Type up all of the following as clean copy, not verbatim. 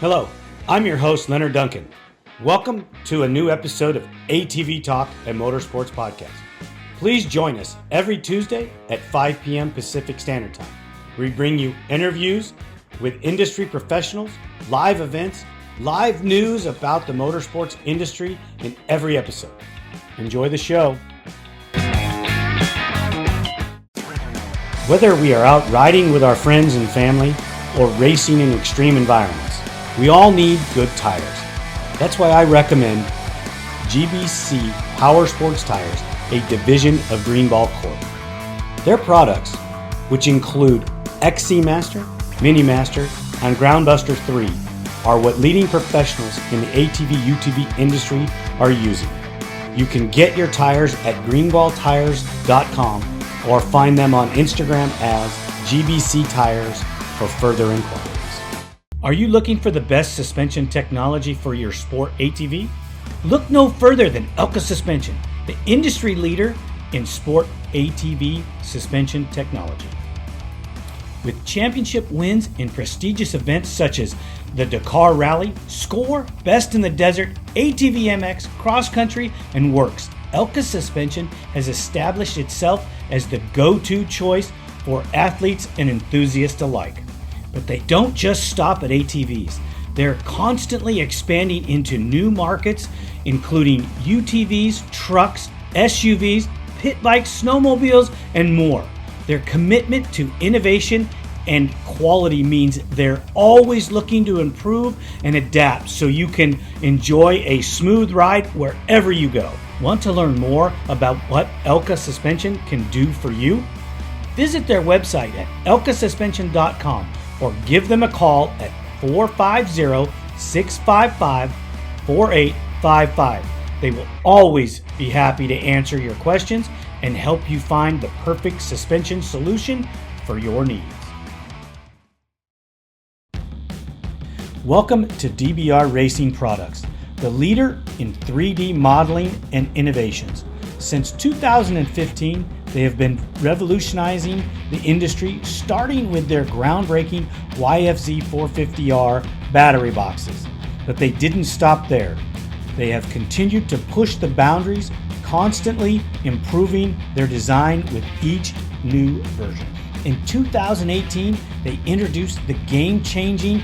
Hello, I'm your host, Leonard Duncan. Welcome to a new episode of ATV-TALK, a motorsports podcast. Please join us every Tuesday at 5 p.m. Pacific Standard Time. We bring you interviews with industry professionals, live events, live news about the motorsports industry in every episode. Enjoy the show. Whether we are out riding with our friends and family or racing in extreme environments, we all need good tires. That's why I recommend GBC Power Sports Tires, a division of Greenball Corp. Their products, which include XC Master, Mini Master, and Groundbuster 3, are what leading professionals in the ATV-UTV industry are using. You can get your tires at greenballtires.com or find them on Instagram as GBC Tires for further inquiries. Are you looking for the best suspension technology for your sport ATV? Look no further than Elka Suspension, the industry leader in sport ATV suspension technology. With championship wins in prestigious events such as the Dakar Rally, Score, Best in the Desert, ATV MX, Cross Country, and Works, Elka Suspension has established itself as the go-to choice for athletes and enthusiasts alike. But they don't just stop at ATVs. They're constantly expanding into new markets, including UTVs, trucks, SUVs, pit bikes, snowmobiles, and more. Their commitment to innovation and quality means they're always looking to improve and adapt so you can enjoy a smooth ride wherever you go. Want to learn more about what Elka Suspension can do for you? Visit their website at elkasuspension.com or give them a call at 450-655-4855. They will always be happy to answer your questions and help you find the perfect suspension solution for your needs. Welcome to DBR Racing Products, the leader in 3D modeling and innovations. Since 2015, they have been revolutionizing the industry, starting with their groundbreaking YFZ450R battery boxes. But they didn't stop there. They have continued to push the boundaries, constantly improving their design with each new version. In 2018, they introduced the game-changing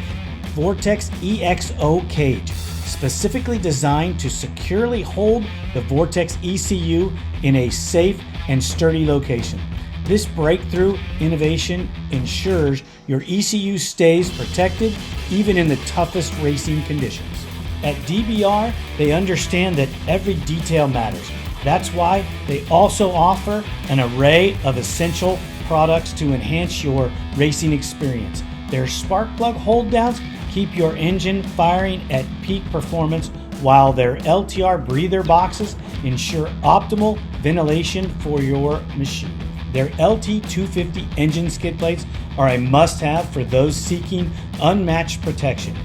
Vortex EXO cage, specifically designed to securely hold the Vortex ECU in a safe and sturdy location. This breakthrough innovation ensures your ECU stays protected even in the toughest racing conditions. At DBR, they understand that every detail matters. That's why they also offer an array of essential products to enhance your racing experience. Their spark plug hold downs keep your engine firing at peak performance, while their LTR breather boxes ensure optimal ventilation for your machine. Their LT250 engine skid plates are a must-have for those seeking unmatched protection.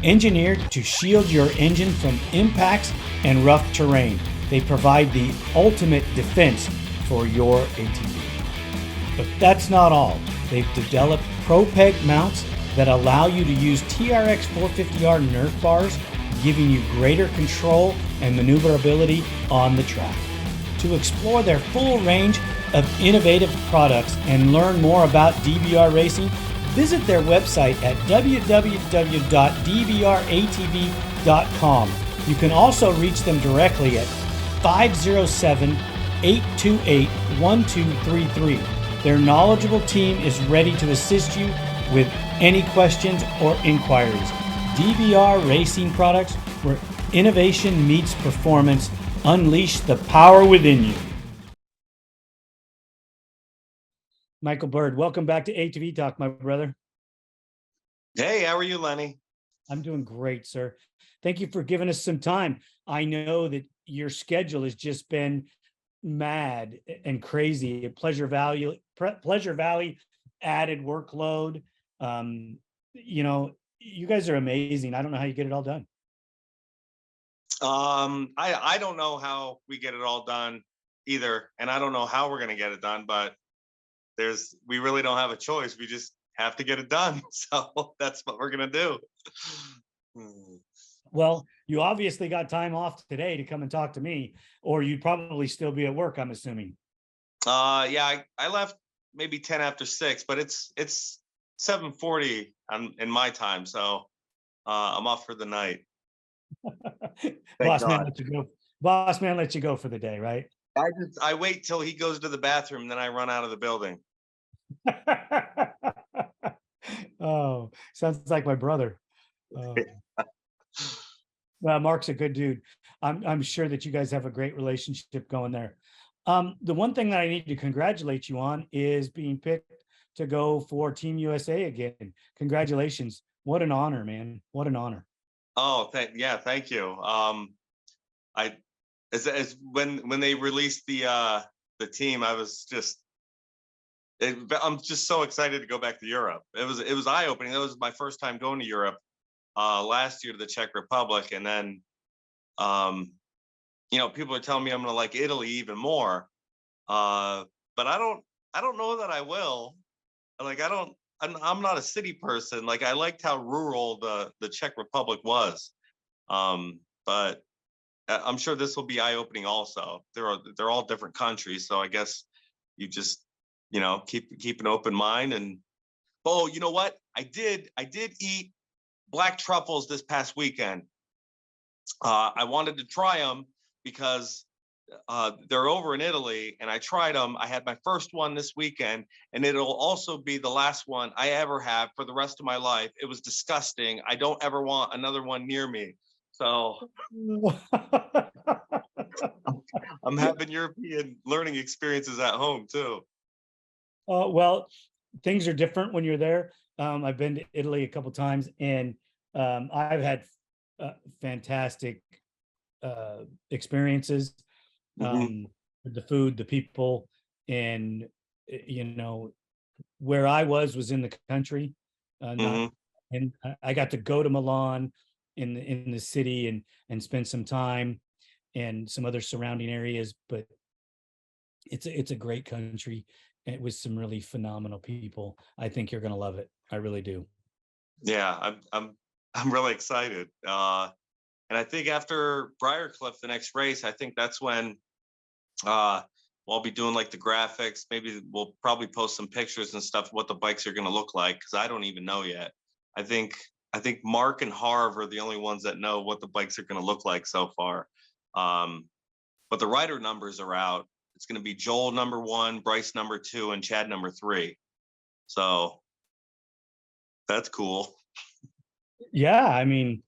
Engineered to shield your engine from impacts and rough terrain, they provide the ultimate defense for your ATV. But that's not all. They've developed ProPeg mounts that allow you to use TRX 450R Nerf bars, giving you greater control and maneuverability on the track. To explore their full range of innovative products and learn more about DBR Racing, visit their website at www.dbratv.com. You can also reach them directly at 507-828-1233. Their knowledgeable team is ready to assist you with any questions or inquiries. DBR Racing Products, where innovation meets performance. Unleash the power within you. Michael Byrd, welcome back to ATV Talk, my brother. Hey, how are you, Lenny? I'm doing great, sir. Thank you for giving us some time. I know that your schedule has just been mad and crazy. Pleasure Valley added workload. You guys are amazing. I don't know how you get it all done. I don't know how we get it all done either, and I don't know how we're going to get it done, but we really don't have a choice. We just have to get it done. So that's what we're going to do. Hmm. Well, you obviously got time off today to come and talk to me, or you'd probably still be at work, I'm assuming. Yeah, I left maybe 10 after 6, but it's 7:40 in my time, so I'm off for the night. Thank Boss man God. let you go. Boss man let you go for the day, right? I wait till he goes to the bathroom, then I run out of the building. Oh, sounds like my brother. Uh, well, Mark's a good dude. I'm sure that you guys have a great relationship going there. The one thing that I need to congratulate you on is being picked to go for Team USA again. Congratulations. What an honor, man. What an honor. Oh, thank you. I as when they released the team, I was just I'm just so excited to go back to Europe. It was eye opening. That was my first time going to Europe last year to the Czech Republic, and then um, people are telling me I'm gonna like Italy even more. But I don't know that I will. Like I don't. I'm not a city person. Like I liked how rural the Czech Republic was. But I'm sure this will be eye opening. Also, they're all different countries, so I guess you just keep an open mind. And oh, you know what? I did eat black truffles this past weekend. I wanted to try them because they're over in Italy, and I tried them. I had my first one this weekend, and it'll also be the last one I ever have for the rest of my life. It was disgusting. I don't ever want another one near me. So I'm having European learning experiences at home too. Well, things are different when you're there. I've been to Italy a couple times, and I've had fantastic experiences Hmm. with the food, the people, and where I was in the country, not, Hmm. and I got to go to Milan in the city and spend some time and some other surrounding areas, but it's a great country and with some really phenomenal people. I think you're gonna love it. I really do. Yeah, I'm really excited. And I think after Briarcliff, the next race, I think that's when uh, I'll be doing like the graphics. Maybe we'll probably post some pictures and stuff what the bikes are going to look like because I don't even know yet. I think I think Mark and Harv are the only ones that know what the bikes are going to look like so far. Um, but the rider numbers are out. It's going to be Joel number 1, Bryce number 2, and Chad number 3. So that's cool. Yeah, I mean,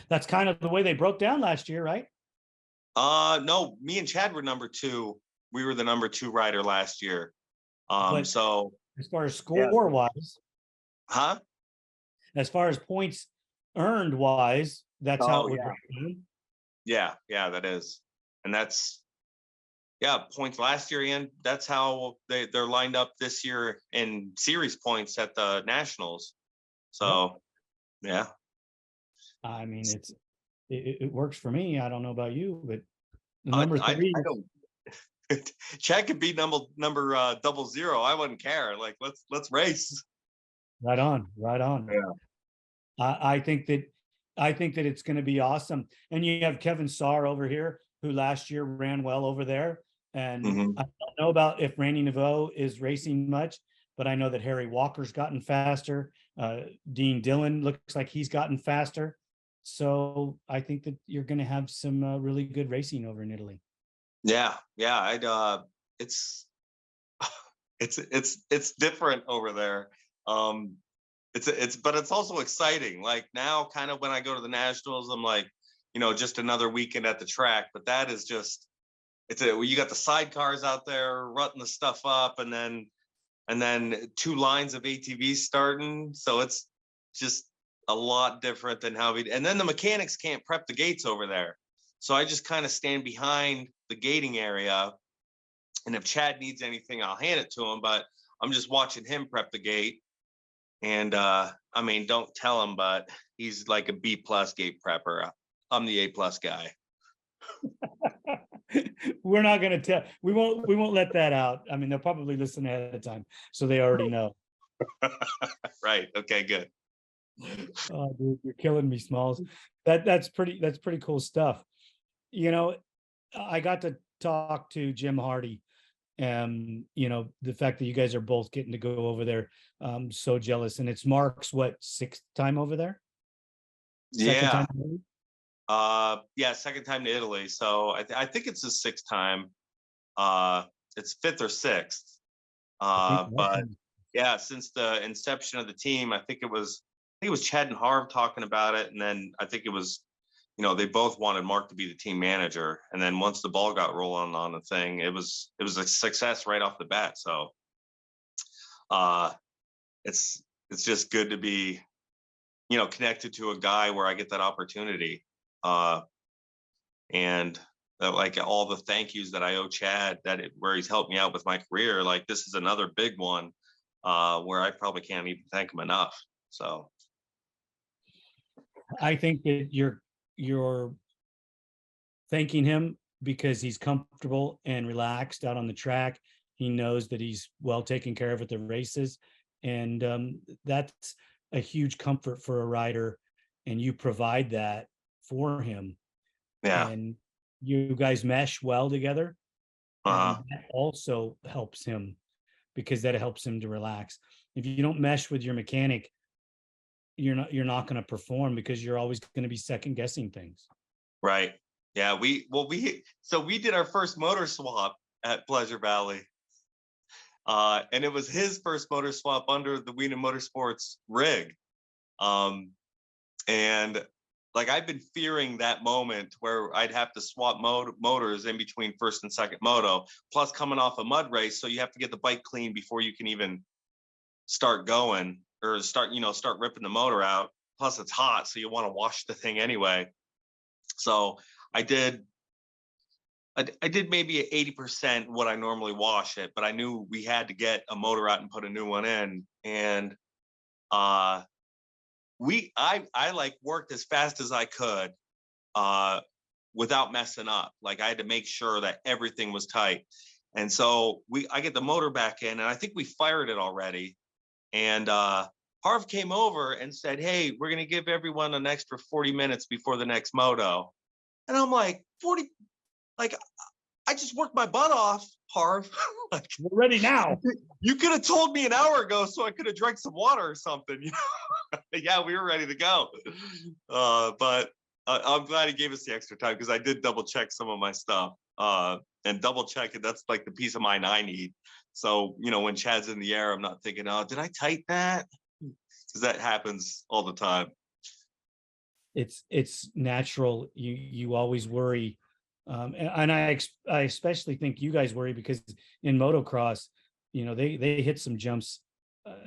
that's kind of the way they broke down last year, right? No, me and Chad were number 2. We were the number 2 rider last year. But So as far as yeah, score wise, huh? as far as points earned wise, that's how Oh it would yeah, break down. yeah, that is, and that's yeah points last year, and that's how they're lined up this year in series points at the nationals. Yep. So yeah, I mean, it works for me. I don't know about you, but the I number I, three, I don't. Chad could be number 00. I wouldn't care. Like let's race. right on, right on. Yeah. I think that it's going to be awesome. And you have Kevin Saar over here, who last year ran well over there. And Hmm. I don't know about if Randy Naveau is racing much, but I know that Harry Walker's gotten faster. Dean Dillon looks like he's gotten faster. So I think that you're going to have some really good racing over in Italy. Yeah. It's it's different over there. Um, but it's also exciting. Like now, kind of when I go to the nationals, I'm like, just another weekend at the track. But that is just you got the sidecars out there rutting the stuff up, and then 2 lines of ATVs starting. So it's just a lot different than how we. And then the mechanics can't prep the gates over there, so I just kind of stand behind the gating area, and if Chad needs anything, I'll hand it to him. But I'm just watching him prep the gate. And I mean, don't tell him, but he's like a B+ gate prepper. I'm the A+ guy. We're not going to tell. We won't let that out. I mean, they'll probably listen ahead of time, so they already know. Right. Okay, good. Oh, dude, you're killing me, Smalls. That's pretty cool stuff. You know, I got to talk to Jim Hardy. The fact that you guys are both getting to go over there, so jealous. And it's Mark's what, sixth time over there? Second Yeah. time? Maybe? Yeah, second time to Italy. So I think it's his sixth time. Uh, it's fifth or sixth. But yeah, since the inception of the team, I think it was Chad and Harv talking about it, and then I think it was, they both wanted Mark to be the team manager, and then once the ball got rolling on the thing, it was a success right off the bat. So uh, it's just good to be, connected to a guy where I get that opportunity. Uh, and like all the thank yous that I owe Chad where he's helped me out with my career, like this is another big one where I probably can't even thank him enough. So I think that you're thanking him because he's comfortable and relaxed out on the track. He knows that he's well taken care of at the races, and that's a huge comfort for a rider. And you provide that for him, yeah. and you guys mesh well together, and uh that also helps him because that helps him to relax. If you don't mesh with your mechanic, you're not going to perform because you're always going to be second guessing things. right. Yeah, we did our first motor swap at Pleasure Valley. And it was his first motor swap under the Weinen Motorsports rig. Um, and like I've been fearing that moment where I'd have to swap motors in between first and second moto, plus coming off a mud race, so you have to get the bike clean before you can even start going or start ripping the motor out. Plus it's hot, so you want to wash the thing anyway. So I did I did maybe 80% what I normally wash it, but I knew we had to get a motor out and put a new one in. And uh I like worked as fast as I could uh without messing up. Like I had to make sure that everything was tight. And so I get the motor back in, and I think we fired it already. And Harv came over and said, "Hey, we're gonna give everyone an extra 40 minutes before the next moto." And I'm like, 40, like I just worked my butt off, Harv. Like, We're ready now. you could have told me an hour ago so I could have drank some water or something. Yeah, we were ready to go. But I'm glad he gave us the extra time because I did double check some of my stuff and double check it. That's like the peace of mind I need. So, when Chad's in the air, I'm not thinking, oh, did I tight that? Because that happens all the time. It's natural. You always worry, and I especially think you guys worry because in motocross, they hit some jumps,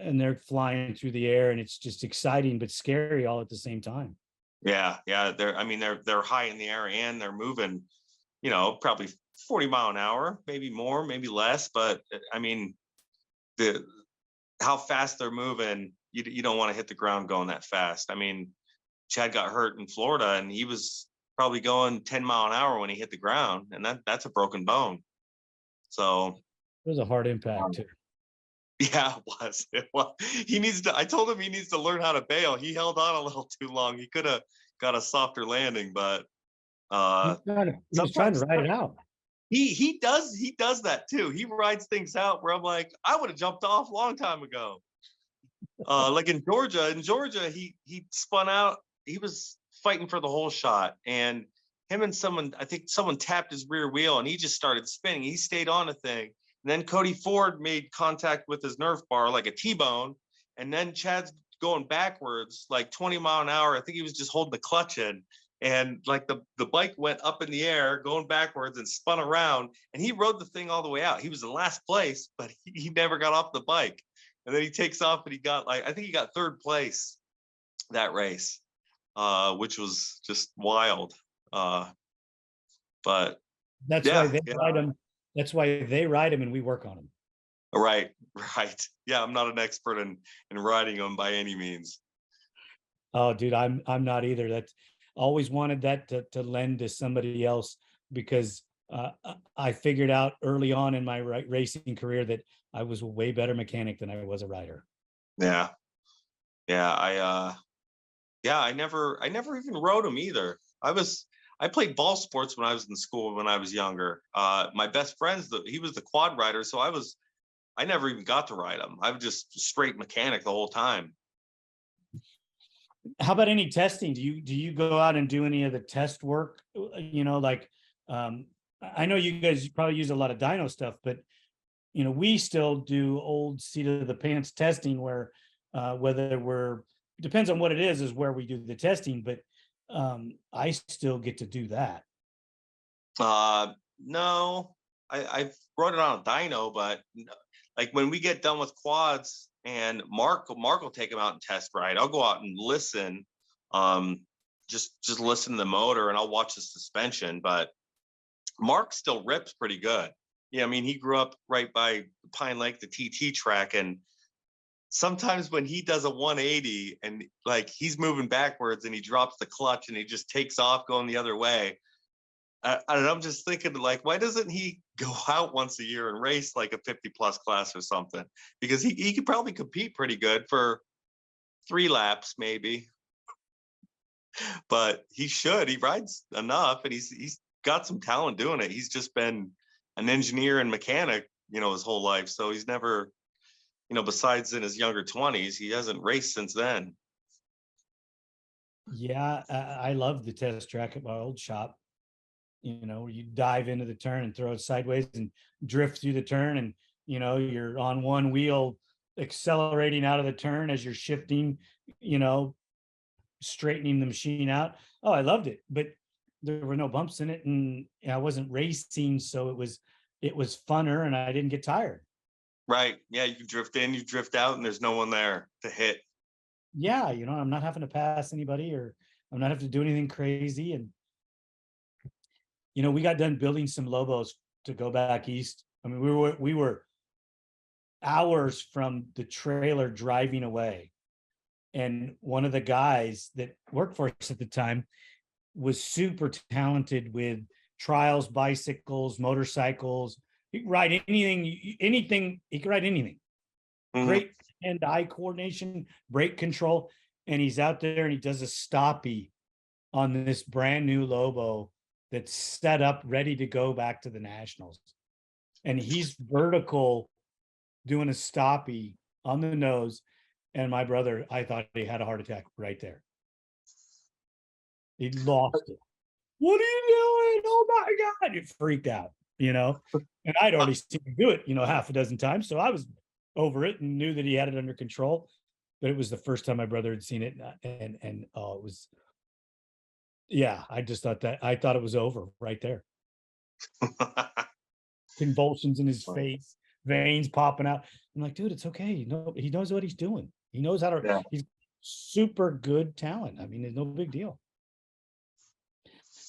and they're flying through the air, and it's just exciting but scary all at the same time. Yeah. They're high in the air and they're moving, probably 40 mile an hour, maybe more, maybe less. But I mean, the how fast they're moving, you don't want to hit the ground going that fast. I mean, Chad got hurt in Florida and he was probably going 10 mile an hour when he hit the ground, and that's a broken bone. So It was a hard impact um, too. yeah, it was. I told him he needs to learn how to bail. He held on a little too long. He could have got a softer landing, but He was trying to sometimes ride it out. he does that too. He rides things out where I'm like, I would have jumped off a long time ago. Like in Georgia, he spun out. He was fighting for the whole shot, and him and I think someone tapped his rear wheel, and he just started spinning. He stayed on the thing, and then Cody Ford made contact with his Nerf bar like a T-bone, and then Chad's going backwards like 20 mile an hour. I think he was just holding the clutch in, and like the bike went up in the air going backwards and spun around, and he rode the thing all the way out. He was in last place, but he never got off the bike. And then he takes off and I think he got third place that race, which was just wild. But That's why yeah, they yeah, ride them. That's why they ride them and we work on them. right, right. Yeah, I'm not an expert in riding them by any means. Oh, dude, I'm not either. That's always wanted that to lend to somebody else because I figured out early on in my racing career that I was a way better mechanic than I was a rider. Yeah, yeah. Yeah, I never even rode them either. I played ball sports when I was in school when I was younger. My best friend's he was the quad rider, so I never even got to ride them. I was just straight mechanic the whole time. How about any testing? Do you go out and do any of the test work? Like I know you guys probably use a lot of dyno stuff, but we still do old seat of the pants testing where whether we're depends on what it is where we do the testing, but I still get to do that. No, I've rode it on a dyno, but like when we get done with quads and Mark will take them out and test ride. I'll go out and listen, um, just listen to the motor and I'll watch the suspension. But Mark still rips pretty good. Yeah, I mean he grew up right by Pine Lake, the TT track, and sometimes when he does a 180 and like he's moving backwards and he drops the clutch and he just takes off going the other way, and I'm just thinking, like, why doesn't he go out once a year and race like a 50 plus class or something? Because he could probably compete pretty good for 3 laps, maybe, but he should. He rides enough and he's got some talent doing it. He's just been an engineer and mechanic, his whole life. So he's never, besides in his younger 20s, he hasn't raced since then. Yeah, I love the test track at my old shop. You dive into the turn and throw it sideways and drift through the turn, and you're on one wheel accelerating out of the turn as you're shifting, you know, straightening the machine out. Oh, I loved it, but there were no bumps in it, and I wasn't racing, so it was funner, and I didn't get tired. Right. Yeah, you drift in, you drift out, and there's no one there to hit. Yeah, I'm not having to pass anybody, or I'm not having to do anything crazy. And we got done building some Lobos to go back east. I mean, we were hours from the trailer driving away. And one of the guys that worked for us at the time was super talented with trials, bicycles, motorcycles. He could ride anything. He could ride anything. Mhm. Great hand-eye coordination, brake control. And he's out there and he does a stoppie on this brand new Lobo that's set up, ready to go back to the Nationals. And he's vertical doing a stoppie on the nose. And my brother, I thought he had a heart attack right there. He lost it. What are you doing? Oh my God. He freaked out, and I'd already seen him do it, half a dozen times. So I was over it and knew that he had it under control. But it was the first time my brother had seen it. And oh, it was, yeah, I thought it was over right there. Convulsions in his face, veins popping out. I'm like, dude, it's okay. He knows what he's doing. He knows how to, Yeah. he's super good talent. I mean, there's no big deal.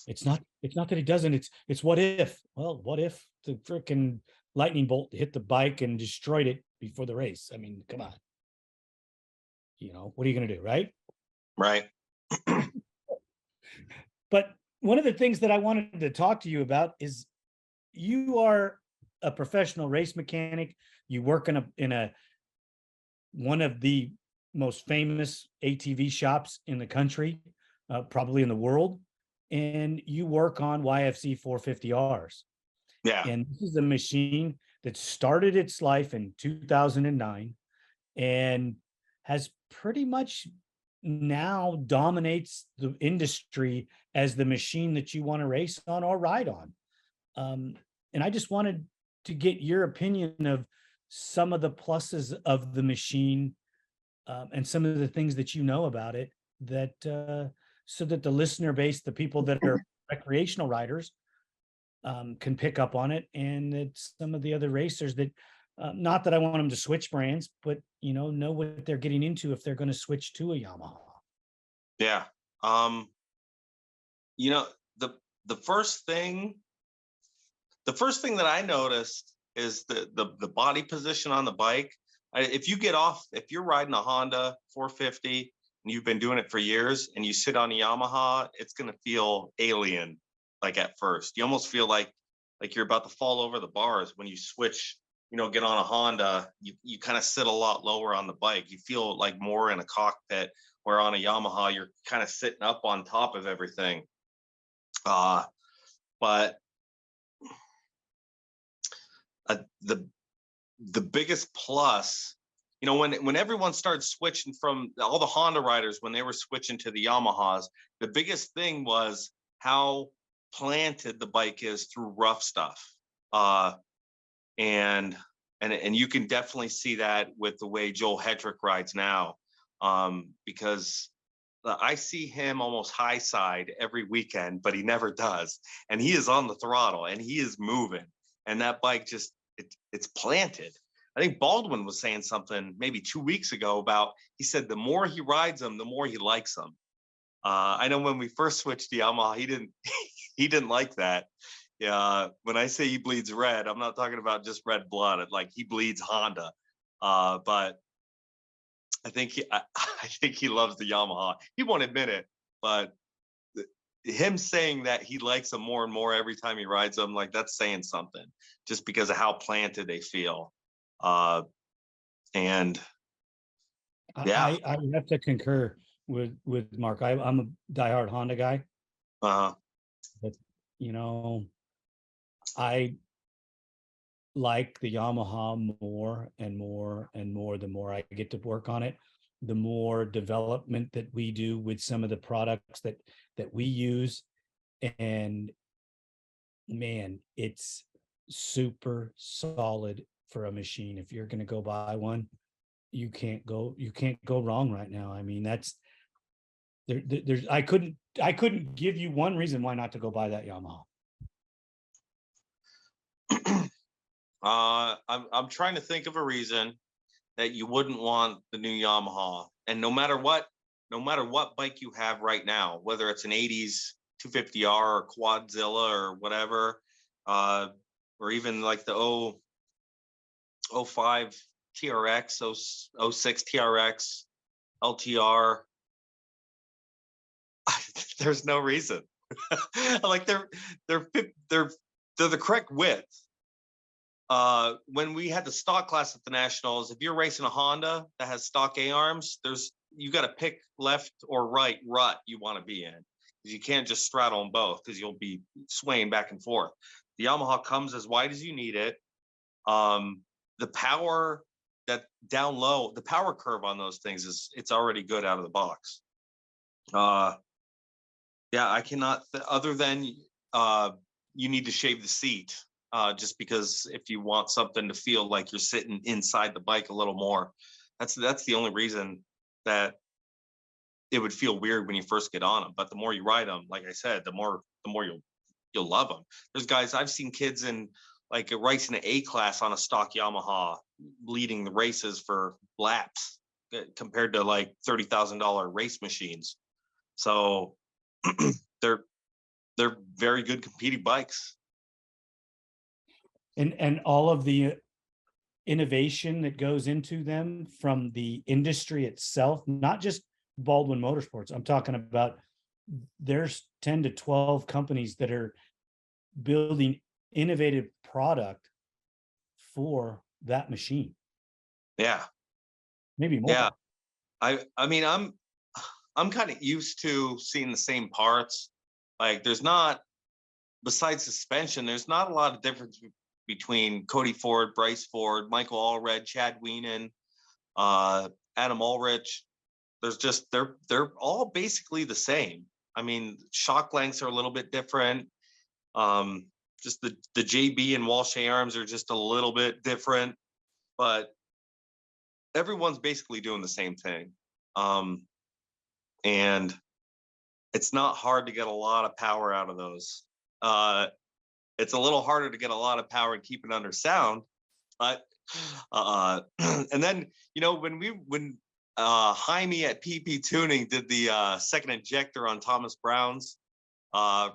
It's not that he doesn't, it's what if. Well, what if the freaking lightning bolt hit the bike and destroyed it before the race? I mean, come on. What are you gonna do, right? Right. But one of the things that I wanted to talk to you about is you are a professional race mechanic. You work in a one of the most famous ATV shops in the country, probably in the world, and you work on YFZ450Rs. Yeah. And this is a machine that started its life in 2009 and has pretty much now dominates the industry as the machine that you want to race on or ride on. And I just wanted to get your opinion of some of the pluses of the machine, and some of the things that you know about it, that so that the listener base, the people that are recreational riders, can pick up on it, and that some of the other racers that, not that I want them to switch brands, but know what they're getting into if they're going to switch to a Yamaha. Yeah. Um, you know, the the first thing the first thing that I noticed is the body position on the bike. If you're riding a Honda 450 and you've been doing it for years and you sit on a Yamaha, it's gonna feel alien. Like at first, you almost feel like you're about to fall over the bars when you switch. Get on a Honda. You kind of sit a lot lower on the bike. You feel like more in a cockpit. where on a Yamaha, you're kind of sitting up on top of everything. But the biggest plus, you know, when everyone started switching from all the Honda riders, when they were switching to the Yamahas, the biggest thing was how planted the bike is through rough stuff. And you can definitely see that with the way Joel Hedrick rides now, because I see him almost high side every weekend, but he never does. And he is on the throttle and he is moving, and that bike just, it's planted. I think Baldwin was saying something maybe 2 weeks ago about, he said the more he rides them, the more he likes them. I know when we first switched to Yamaha, he didn't like that. Yeah, when I say he bleeds red, I'm not talking about just red blood. Like, he bleeds Honda. But I think he loves the Yamaha. He won't admit it, but him saying that he likes them more and more every time he rides them, like, that's saying something, just because of how planted they feel. And yeah, I have to concur with Mark. I'm a diehard Honda guy, uh, but you know, I like the Yamaha more and more and more. The more I get to work on it, the more development that we do with some of the products that we use, and man, it's super solid for a machine. If you're going to go buy one, you can't go wrong right now. I mean, that's there's I couldn't give you one reason why not to go buy that Yamaha. I'm trying to think of a reason that you wouldn't want the new Yamaha. And no matter what bike you have right now, whether it's an 80s 250R or Quadzilla or whatever, or even like the 05 TRX, 06 TRX, LTR, there's no reason. Like, they're the correct width. When we had the stock class at the Nationals, if you're racing a Honda that has stock A-arms, you got to pick left or right rut you want to be in, because you can't just straddle them both, because you'll be swaying back and forth. The Yamaha comes as wide as you need it. The power that down low, the power curve on those things it's already good out of the box. Yeah, I cannot, other than you need to shave the seat. Just because if you want something to feel like you're sitting inside the bike a little more, that's the only reason that it would feel weird when you first get on them. But the more you ride them, like I said, the more you'll love them. There's guys, I've seen kids in like racing an A class on a stock Yamaha, leading the races for laps, compared to like $30,000 race machines. So they're very good competing bikes. And all of the innovation that goes into them from the industry itself, not just Baldwin Motorsports. I'm talking about, there's 10 to 12 companies that are building innovative product for that machine. Yeah, maybe more. Yeah, I mean, I'm kind of used to seeing the same parts. Like, there's not, besides suspension, there's not a lot of difference between Cody Ford, Bryce Ford, Michael Allred, Chad Weinen, Adam Ulrich. There's just, they're all basically the same. I mean, shock lengths are a little bit different. Just the JB and Walsh A-arms are just a little bit different, but everyone's basically doing the same thing. And it's not hard to get a lot of power out of those. It's a little harder to get a lot of power and keep it under sound, but and then, you know, when Jaime at PP Tuning did the second injector on Thomas Brown's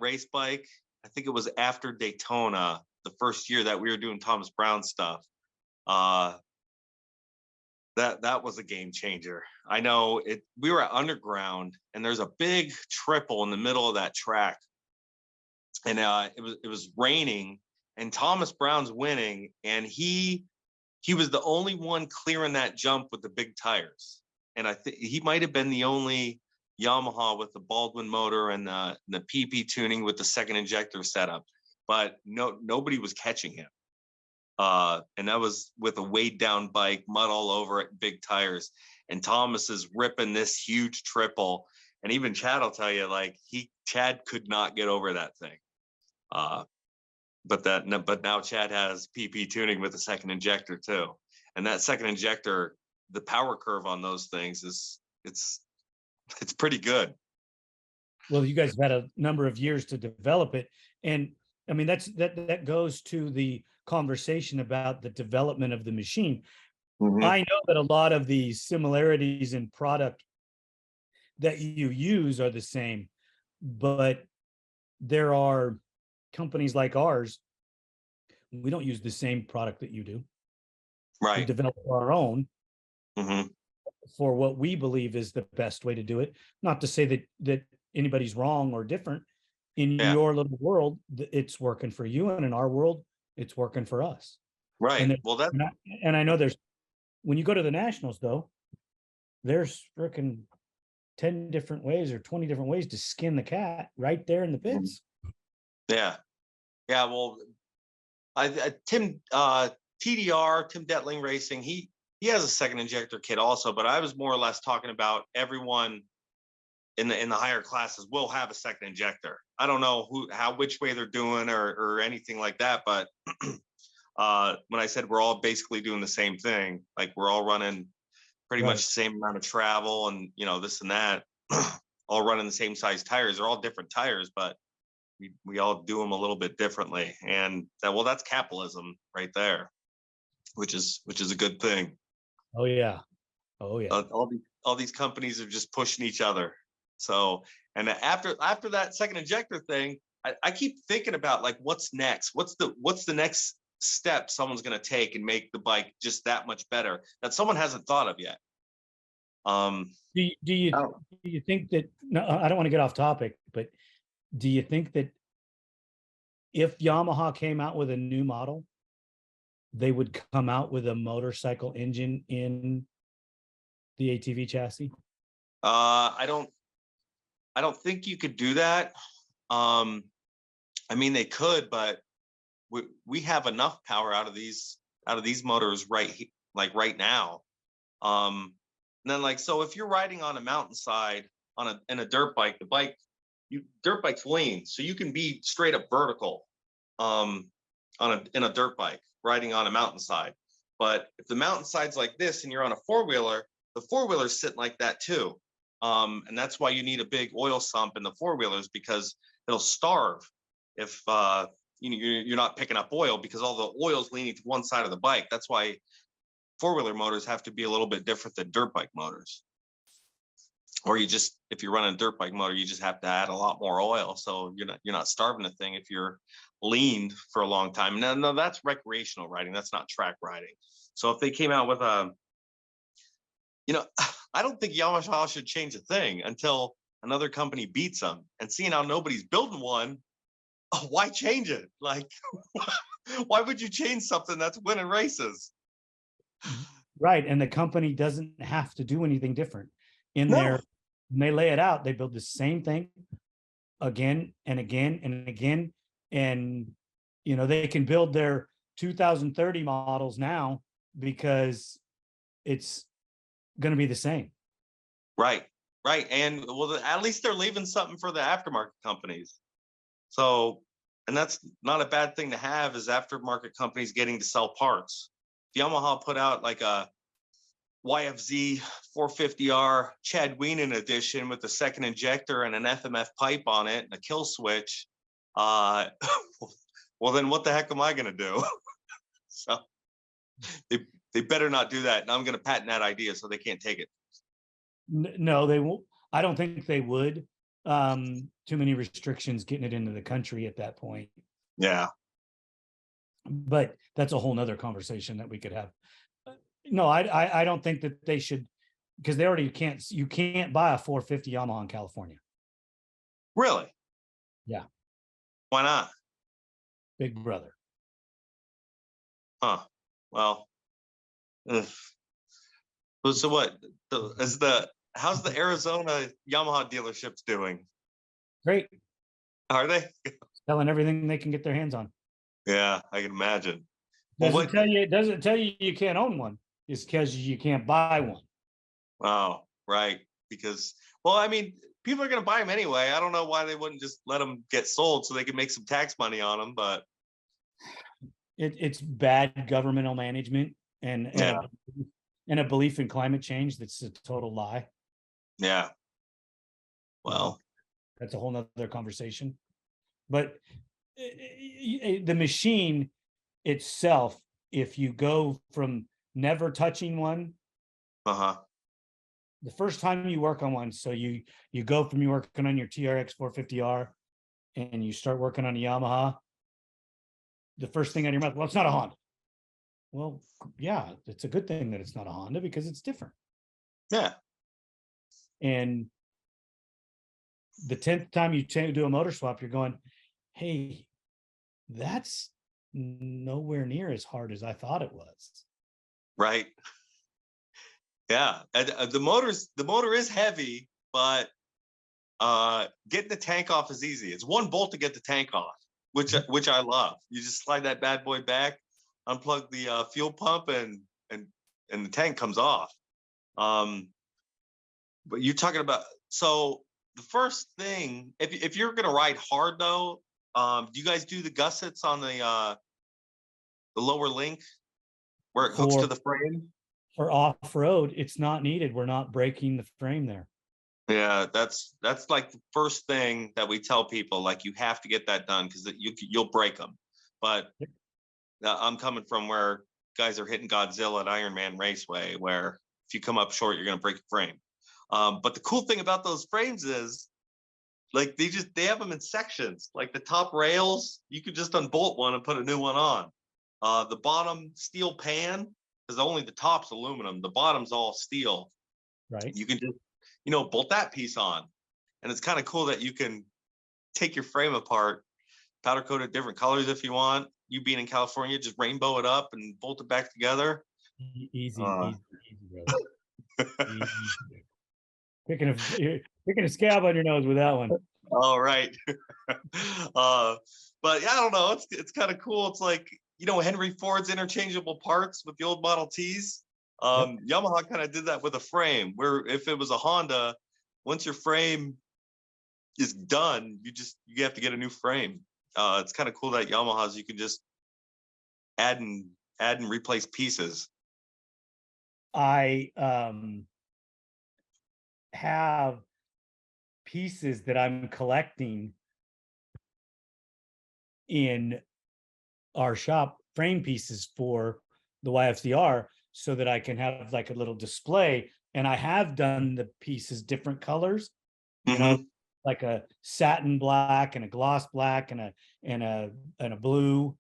race bike, I think it was after Daytona, the first year that we were doing Thomas Brown stuff. That was a game changer. I know it. We were at Underground, and there's a big triple in the middle of that track, and it was raining, and Thomas Brown's winning, and he was the only one clearing that jump with the big tires. and I think he might have been the only Yamaha with the Baldwin motor and the PP tuning with the second injector setup, but nobody was catching him. And that was with a weighed down bike, mud all over it, big tires. And Thomas is ripping this huge triple. And even Chad will tell you, like, Chad could not get over that thing. But now Chad has PP tuning with the second injector too. And that second injector, the power curve on those things it's pretty good. Well, you guys have had a number of years to develop it. And I mean, that goes to the conversation about the development of the machine. Mm-hmm. I know that a lot of the similarities in product that you use are the same, but there are companies like ours. We don't use the same product that you do. Right. We develop our own Mm-hmm. for what we believe is the best way to do it. Not to say that anybody's wrong or different. In your little world, it's working for you, and in our world, it's working for us. Right. Well, and I know there's, when you go to the nationals though, there's freaking 10 different ways or 20 different ways to skin the cat right there in the pits. Yeah. Well, Tim Detling Racing, he has a second injector kit also, but I was more or less talking about everyone in the higher classes will have a second injector. I don't know which way they're doing or anything like that, but when I said we're all basically doing the same thing, like we're all running pretty much the same amount of travel and this and that, all running the same size tires. They're all different tires, but we all do them a little bit differently. And that's capitalism right there, which is a good thing. Oh yeah. All these companies are just pushing each other. So, and after that second injector thing, I keep thinking about, like, what's next? What's the next step someone's going to take and make the bike just that much better that someone hasn't thought of yet? Do you think that, no, I don't want to get off topic, but do you think that if Yamaha came out with a new model, they would come out with a motorcycle engine in the ATV chassis? I don't think you could do that. I mean, they could, but we have enough power out of these motors right now. And then, like, so if you're riding on a mountainside in a dirt bike, dirt bikes lean, so you can be straight up vertical in a dirt bike riding on a mountainside. But if the mountainside's like this and you're on a four-wheeler, the four-wheeler's sitting like that too. And that's why you need a big oil sump in the four-wheelers, because it'll starve if you're not picking up oil, because all the oil's leaning to one side of the bike. That's why four-wheeler motors have to be a little bit different than dirt bike motors. Or if you're running a dirt bike motor, you just have to add a lot more oil, so you're not starving the thing if you're leaned for a long time. No, that's recreational riding. That's not track riding. So if they came out with I don't think Yamaha should change a thing until another company beats them. And seeing how nobody's building one, why change it? Like, why would you change something that's winning races? Right, and the company doesn't have to do anything different. When they lay it out, they build the same thing again and again and again. And they can build their 2030 models now because it's going to be the same. Right. And at least they're leaving something for the aftermarket companies. So, and that's not a bad thing to have, is aftermarket companies getting to sell parts. Yamaha put out like a YFZ450R Chad Weinen edition with the second injector and an FMF pipe on it and a kill switch. Well, then what the heck am I going to do? So they better not do that. And I'm going to patent that idea so they can't take it. No, they won't. I don't think they would. Too many restrictions getting it into the country at that point. Yeah. But that's a whole nother conversation that we could have. No, I don't think that they should, because they already you can't buy a 450 Yamaha in California. Really? Yeah. Why not? Big brother. Huh. Well, So what how's the Arizona Yamaha dealerships doing? Great. Are they? Selling everything they can get their hands on. Yeah, I can imagine. Well, Doesn't tell you you can't own one. It's because you can't buy one. Oh, right. Because, well, I mean, people are going to buy them anyway. I don't know why they wouldn't just let them get sold so they can make some tax money on them. But It's bad governmental management yeah, and a belief in climate change that's a total lie. yeah. Well, that's a whole nother conversation. But the machine itself, if you go from never touching one, the first time you work on one, so you go from you working on your TRX450R and you start working on a Yamaha, the first thing on your mouth, well, it's not a Honda. Well, yeah, it's a good thing that it's not a Honda because it's different. Yeah. And the 10th time you do a motor swap, you're going, hey, that's nowhere near as hard as I thought it was. Right. Yeah. And, the motor is heavy, but getting the tank off is easy. It's one bolt to get the tank off, which I love. You just slide that bad boy back, unplug the fuel pump, and the tank comes off. But you're talking about, so the first thing, if you're gonna ride hard though, do you guys do the gussets on the lower link where it hooks to the frame? For off-road, it's not needed. We're not breaking the frame there. Yeah, that's like the first thing that we tell people, like, you have to get that done because you'll break them. But I'm coming from where guys are hitting Godzilla at Ironman Raceway, where if you come up short, you're going to break your frame. But the cool thing about those frames is, like, they have them in sections. Like the top rails, you could just unbolt one and put a new one on. The bottom steel pan, because only the top's aluminum, the bottom's all steel. Right. You can just, bolt that piece on. And it's kind of cool that you can take your frame apart, powder coat it different colors if you want. You being in California, just rainbow it up and bolt it back together. Easy, brother. Easy. Picking a scab on your nose with that one. All right. But yeah, I don't know. It's kind of cool. It's like, Henry Ford's interchangeable parts with the old Model Ts. Yamaha kind of did that with a frame, where if it was a Honda, once your frame is done, you have to get a new frame. It's kind of cool that Yamaha's, you can just add and replace pieces. I have pieces that I'm collecting in our shop, frame pieces for the YFZ450R, so that I can have like a little display. And I have done the pieces different colors, like a satin black and a gloss black and a blue,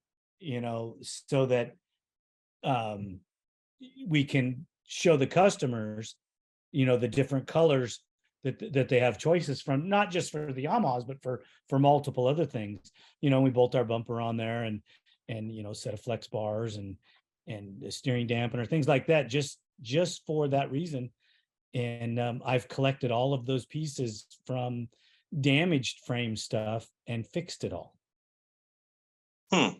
so that we can show the customers, the different colors that they have choices from, not just for the Yamahas, but for multiple other things. We bolt our bumper on there and set of flex bars and a steering dampener, things like that, just for that reason. And I've collected all of those pieces from damaged frame stuff and fixed it all. Oh,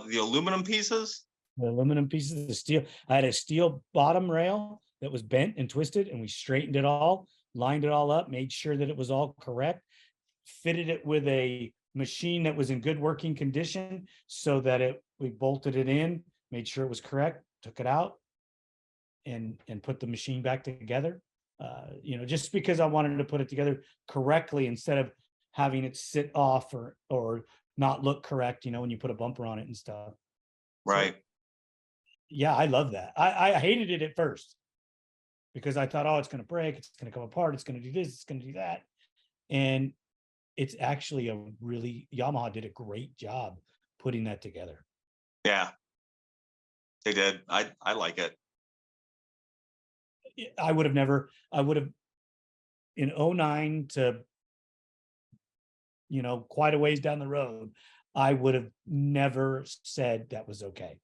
the aluminum pieces? The aluminum pieces, the steel. I had a steel bottom rail that was bent and twisted, and we straightened it all, lined it all up, made sure that it was all correct, fitted it with a machine that was in good working condition, so that we bolted it in, made sure it was correct, took it out, and put the machine back together. Just because I wanted to put it together correctly instead of having it sit off or not look correct, when you put a bumper on it and stuff. Right. So, yeah, I love that. I hated it at first because I thought, oh, it's going to break, it's going to come apart, it's going to do this, it's going to do that. And it's actually Yamaha did a great job putting that together. Yeah, they did. I like it. I would have in 09 to, quite a ways down the road, I would have never said that was okay.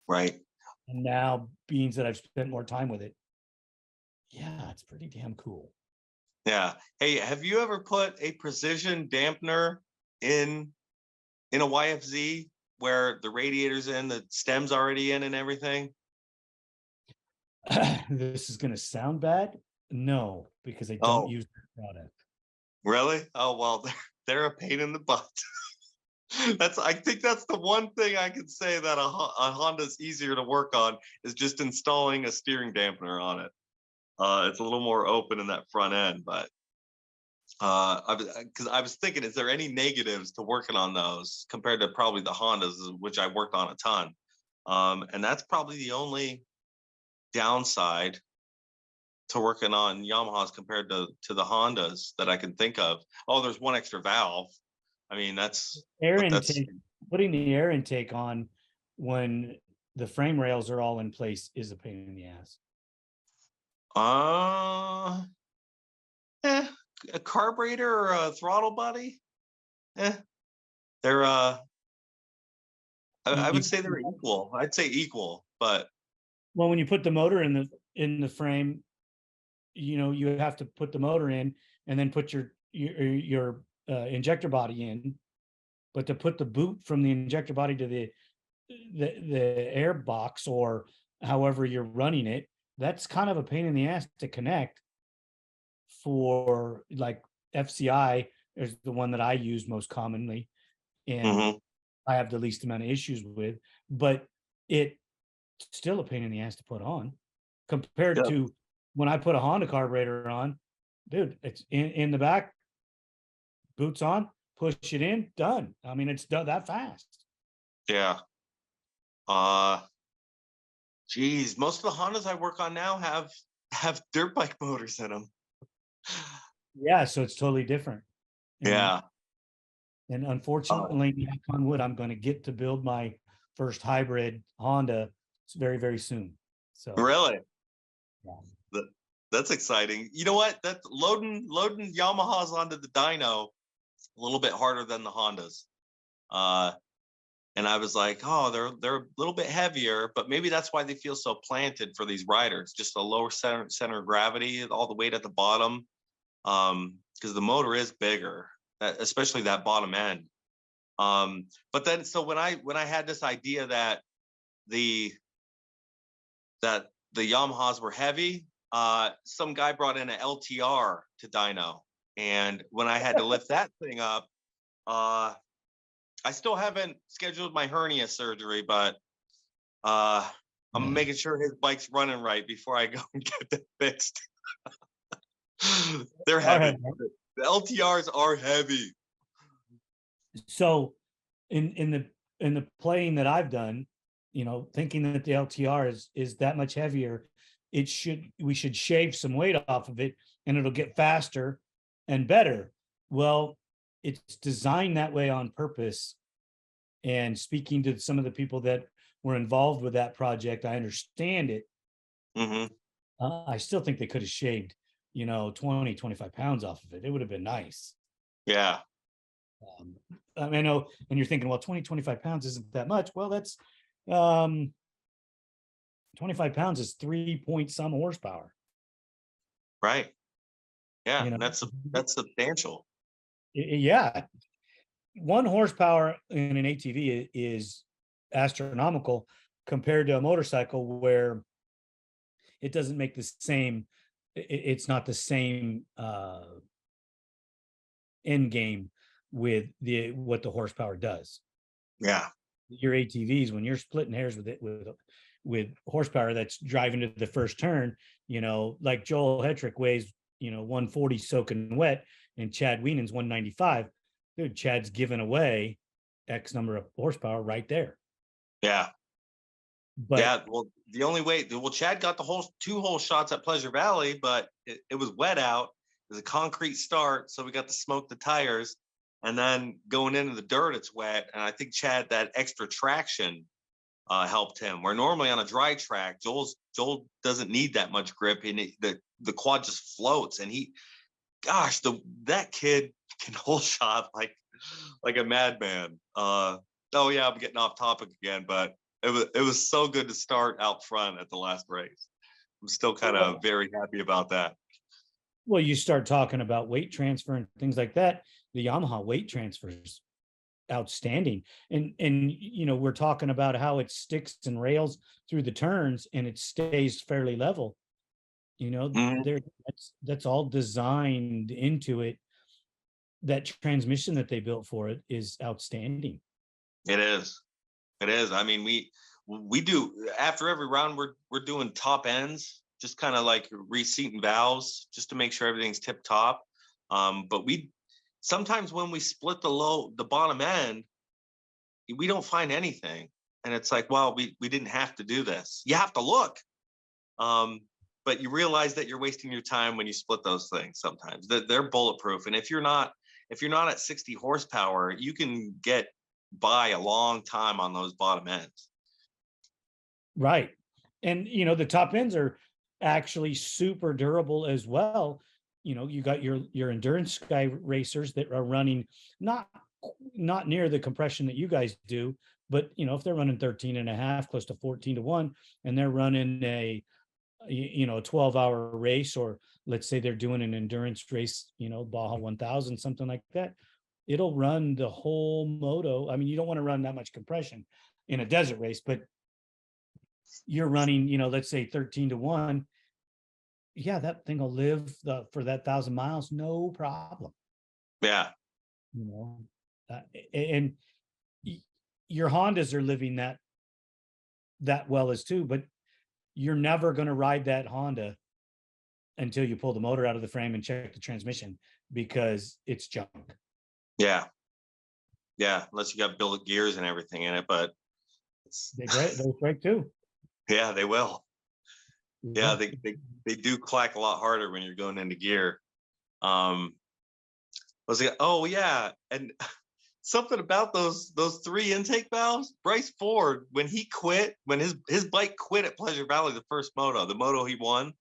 Right. And now, being that I've spent more time with it, yeah, it's pretty damn cool. Yeah. Hey, have you ever put a precision dampener in a YFZ where the radiator's in, the stem's already in and everything? This is going to sound bad. No, because I don't Oh, use that product. really? Oh, well, they're a pain in the butt. I think that's the one thing I could say that a Honda's easier to work on is just installing a steering dampener on it. It's a little more open in that front end, but because I was thinking, is there any negatives to working on those compared to probably the Hondas, which I worked on a ton? And that's probably the only downside to working on Yamahas compared to the Hondas that I can think of. Oh, there's one extra valve. I mean, Air that's intake, putting the air intake on when the frame rails are all in place is a pain in the ass. uh a carburetor or a throttle body. Eh, they're I would say they're equal. I'd say equal, but Well, when you put the motor in the frame, you have to put the motor in and then put your injector body in. But to put the boot from the injector body to the air box, or however you're running it, that's kind of a pain in the ass to connect. For like FCI is the one that I use most commonly, and mhm. I have the least amount of issues with, but it's still a pain in the ass to put on compared Yeah. to when I put a Honda carburetor on. Dude, it's in the back, boots on, push it in, done. I mean, it's done that fast. Yeah. Geez, most of the Hondas I work on now have dirt bike motors in them. Yeah, so it's totally different. And Yeah. and unfortunately, knock on wood, I'm going to get to build my first hybrid Honda very, very soon. So Really? yeah. That, that's exciting. You know what? That's loading Yamahas onto the dyno a little bit harder than the Hondas. Uh, and I was like, oh, they're a little bit heavier, but maybe that's why they feel so planted for these riders. Just a lower center of gravity, all the weight at the bottom. Because the motor is bigger, especially that bottom end. But then so when I had this idea that the Yamahas were heavy, some guy brought in an LTR to dyno, and when I had to lift that thing up, I still haven't scheduled my hernia surgery, but I'm making sure his bike's running right before I go and get that fixed. They're heavy. The LTRs are heavy. So in the playing that I've done, thinking that the LTR is that much heavier, we should shave some weight off of it and it'll get faster and better. Well, it's designed that way on purpose. And speaking to some of the people that were involved with that project, I understand it. Mm-hmm. I still think they could have shaved, 20, 25 pounds off of it. It would have been nice. Yeah. I know, and you're thinking, well, 20, 25 pounds isn't that much. Well, that's 25 pounds is 3 point some horsepower. Right. Yeah, that's substantial. Yeah. 1 horsepower in an ATV is astronomical compared to a motorcycle where it doesn't make the same, it's not the same end game with what the horsepower does. Yeah. Your ATVs, when you're splitting hairs with it with horsepower that's driving to the first turn, like Joel Hetrick weighs 140 soaking wet, and Chad Wienen's 195. Dude, Chad's giving away X number of horsepower right there. Yeah. But yeah, well, the only way, Chad got the 2 hole shots at Pleasure Valley, but it was wet out. It was a concrete start, so we got to smoke the tires. And then going into the dirt, it's wet. And I think Chad, that extra traction helped him. Where normally on a dry track, Joel doesn't need that much grip, and the quad just floats. And that kid can hole shot like a madman. Oh yeah, I'm getting off topic again, but it was so good to start out front at the last race. I'm still kind of very happy about that. Well, you start talking about weight transfer and things like that. The Yamaha weight transfer is outstanding. And we're talking about how it sticks and rails through the turns and it stays fairly level. Mhm. There that's all designed into it. That transmission that they built for it is outstanding. It is. It is. I mean, we do after every round we're doing top ends, just kind of like reseating valves just to make sure everything's tip top. But we sometimes when we split the bottom end, we don't find anything. And it's like, well, we didn't have to do this. You have to look. But you realize that you're wasting your time when you split those things sometimes. They're bulletproof. And if you're not at 60 horsepower, you can get by a long time on those bottom ends. Right. And the top ends are actually super durable as well. You got your endurance guy racers that are running not near the compression that you guys do, but if they're running 13 and a half, close to 14 to 1, and they're running a 12-hour race, or let's say they're doing an endurance race, Baja 1000, something like that, it'll run the whole moto. I mean, you don't want to run that much compression in a desert race, but you're running, let's say 13 to 1. Yeah, that thing will live for that 1,000 miles, no problem. Yeah. And your Hondas are living that well as too, but you're never going to ride that Honda until you pull the motor out of the frame and check the transmission, because it's junk. Yeah. Yeah. Unless you got billet gears and everything in it, but They break too. Yeah, they will. Yeah, they do clack a lot harder when you're going into gear. Oh yeah, and something about those 3 intake valves. Bryce Ford, when he quit, when his bike quit at Pleasure Valley, the first the moto he won,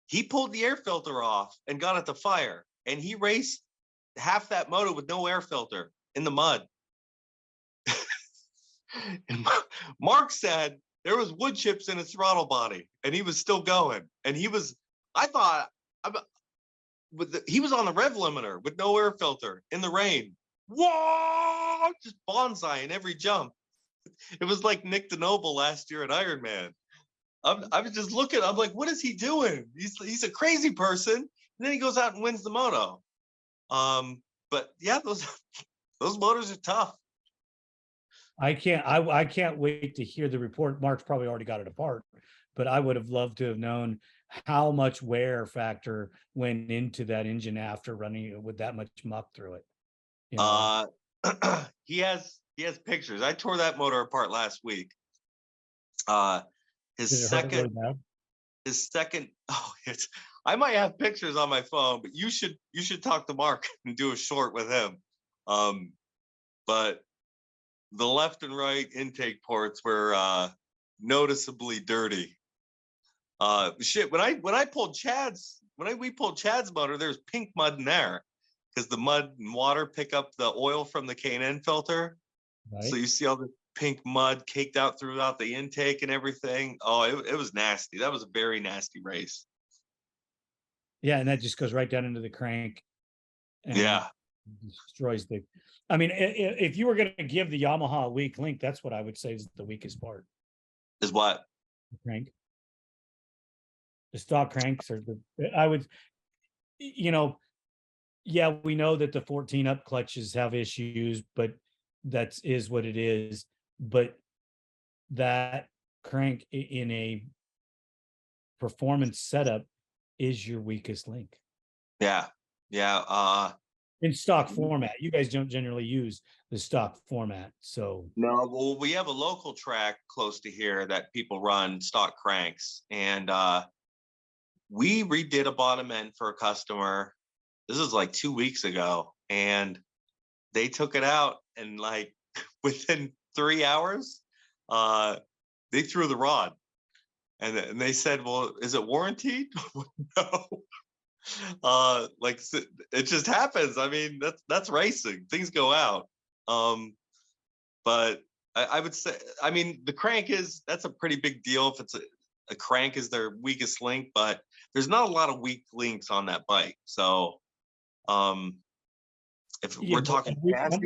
he pulled the air filter off and got it to fire, and he raced half that moto with no air filter in the mud. And Mark said there was wood chips in his throttle body, and he was still going. And he was on the rev limiter with no air filter in the rain. Whoa! Just bonsai in every jump. It was like Nick DeNoble last year at Ironman. I was just looking. I'm like, what is he doing? He's a crazy person. And then he goes out and wins the moto. But yeah, those motors are tough. I can't wait to hear the report. Mark's probably already got it apart, but I would have loved to have known how much wear factor went into that engine after running it with that much muck through it. He has pictures. I tore that motor apart last week. His second. Oh, I might have pictures on my phone, but you should talk to Mark and do a short with him. But the left and right intake ports were noticeably dirty. When we pulled Chad's motor, there's pink mud in there because the mud and water pick up the oil from the K&N filter. Right. So you see all the pink mud caked out throughout the intake and everything. Oh, it was nasty. That was a very nasty race. Yeah, and that just goes right down into the crank. And yeah. Destroys the. I mean, if you were going to give the Yamaha a weak link, that's what I would say is the weakest part. Is what? The crank. The stock cranks are I would, yeah, we know that the 14 up clutches have issues, but that is what it is. But that crank in a performance setup is your weakest link. Yeah. Yeah. In stock format, you guys don't generally use the stock format, so no. Well, we have a local track close to here that people run stock cranks, and we redid a bottom end for a customer. This is like 2 weeks ago, and they took it out, and like within 3 hours, they threw the rod, and they said, "Well, is it warranted?" No. Like it just happens. I mean, that's racing. Things go out. But I would say, I mean, the crank that's a pretty big deal if it's a crank is their weakest link, but there's not a lot of weak links on that bike. So if Yeah, we're talking chassis,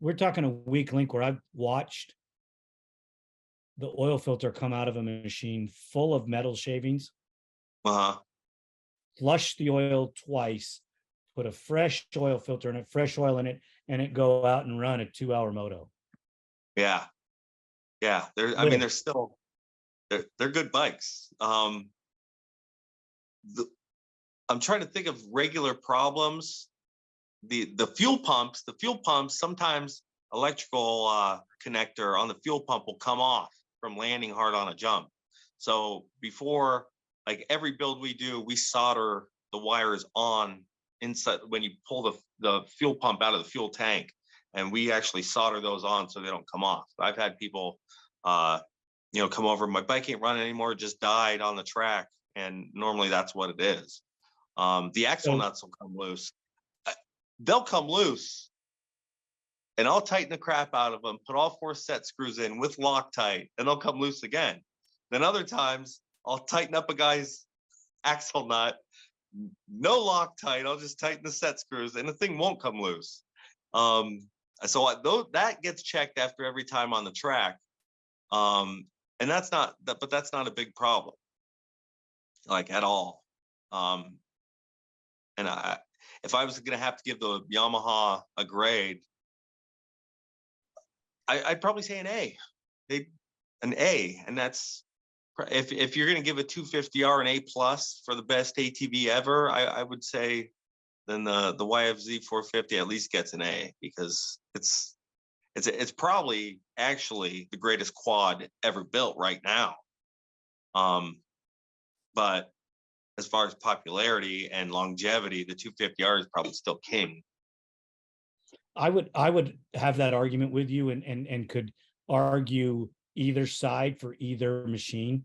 we're talking a weak link where I've watched the oil filter come out of a machine full of metal shavings, flush the oil twice, put a fresh oil filter in it, fresh oil in it, and it go out and run a 2-hour moto. Yeah. I mean, they're still they're good bikes. I'm trying to think of regular problems. The fuel pumps, sometimes electrical connector on the fuel pump will come off from landing hard on a jump. So before, like every build we do, we solder the wires on inside when you pull the fuel pump out of the fuel tank, and we actually solder those on so they don't come off. I've had people come over, my bike ain't running anymore, it just died on the track, and normally that's what it is. The axle nuts will come loose. They'll come loose, and I'll tighten the crap out of them, put all 4 set screws in with Loctite, and they'll come loose again. Then other times I'll tighten up a guy's axle nut, no Loctite, I'll just tighten the set screws and the thing won't come loose. So that gets checked after every time on the track. And that's not a big problem, like at all. And if I was going to have to give the Yamaha a grade, I'd probably say an A. An A, and that's if you're going to give a 250R an A+ for the best ATV ever, I would say then the YFZ450 at least gets an A, because it's probably actually the greatest quad ever built right now. But as far as popularity and longevity, the 250R is probably still king. I would have that argument with you, and could argue either side for either machine,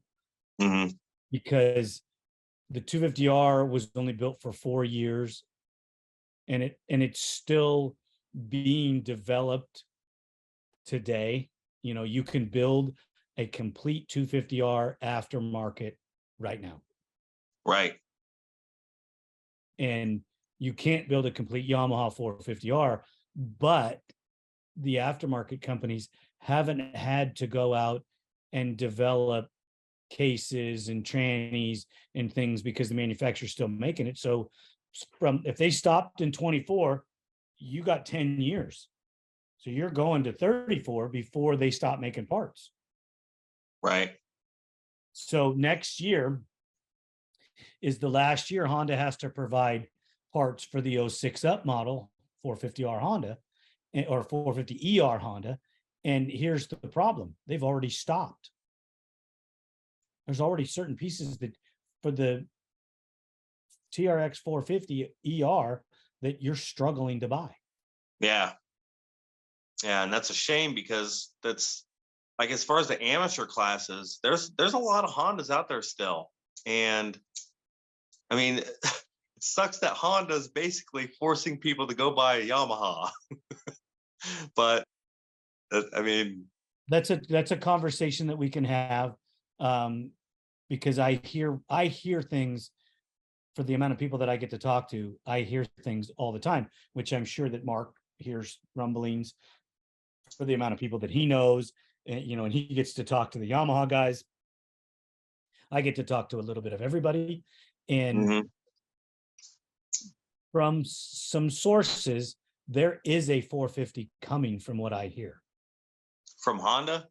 because the 250R was only built for 4 years, and it's still being developed today. You can build a complete 250R aftermarket right now. Right. And you can't build a complete Yamaha 450R, but the aftermarket companies haven't had to go out and develop cases and trannies and things, because the manufacturer's still making it. So if they stopped in 24, you got 10 years. So you're going to 34 before they stop making parts. Right. So next year is the last year Honda has to provide parts for the 06 up model 450R Honda or 450ER Honda. And here's the problem. They've already stopped. There's already certain pieces that for the TRX 450ER that you're struggling to buy. Yeah. Yeah, and that's a shame, because that's like, as far as the amateur classes, there's a lot of Hondas out there still. And I mean, it sucks that Honda's basically forcing people to go buy a Yamaha. But I mean, that's a conversation that we can have, because I hear things, for the amount of people that I get to talk to, I hear things all the time, which I'm sure that Mark hears rumblings for the amount of people that he knows, and he gets to talk to the Yamaha guys. I get to talk to a little bit of everybody, and from some sources, there is a 450 coming, from what I hear. From Honda?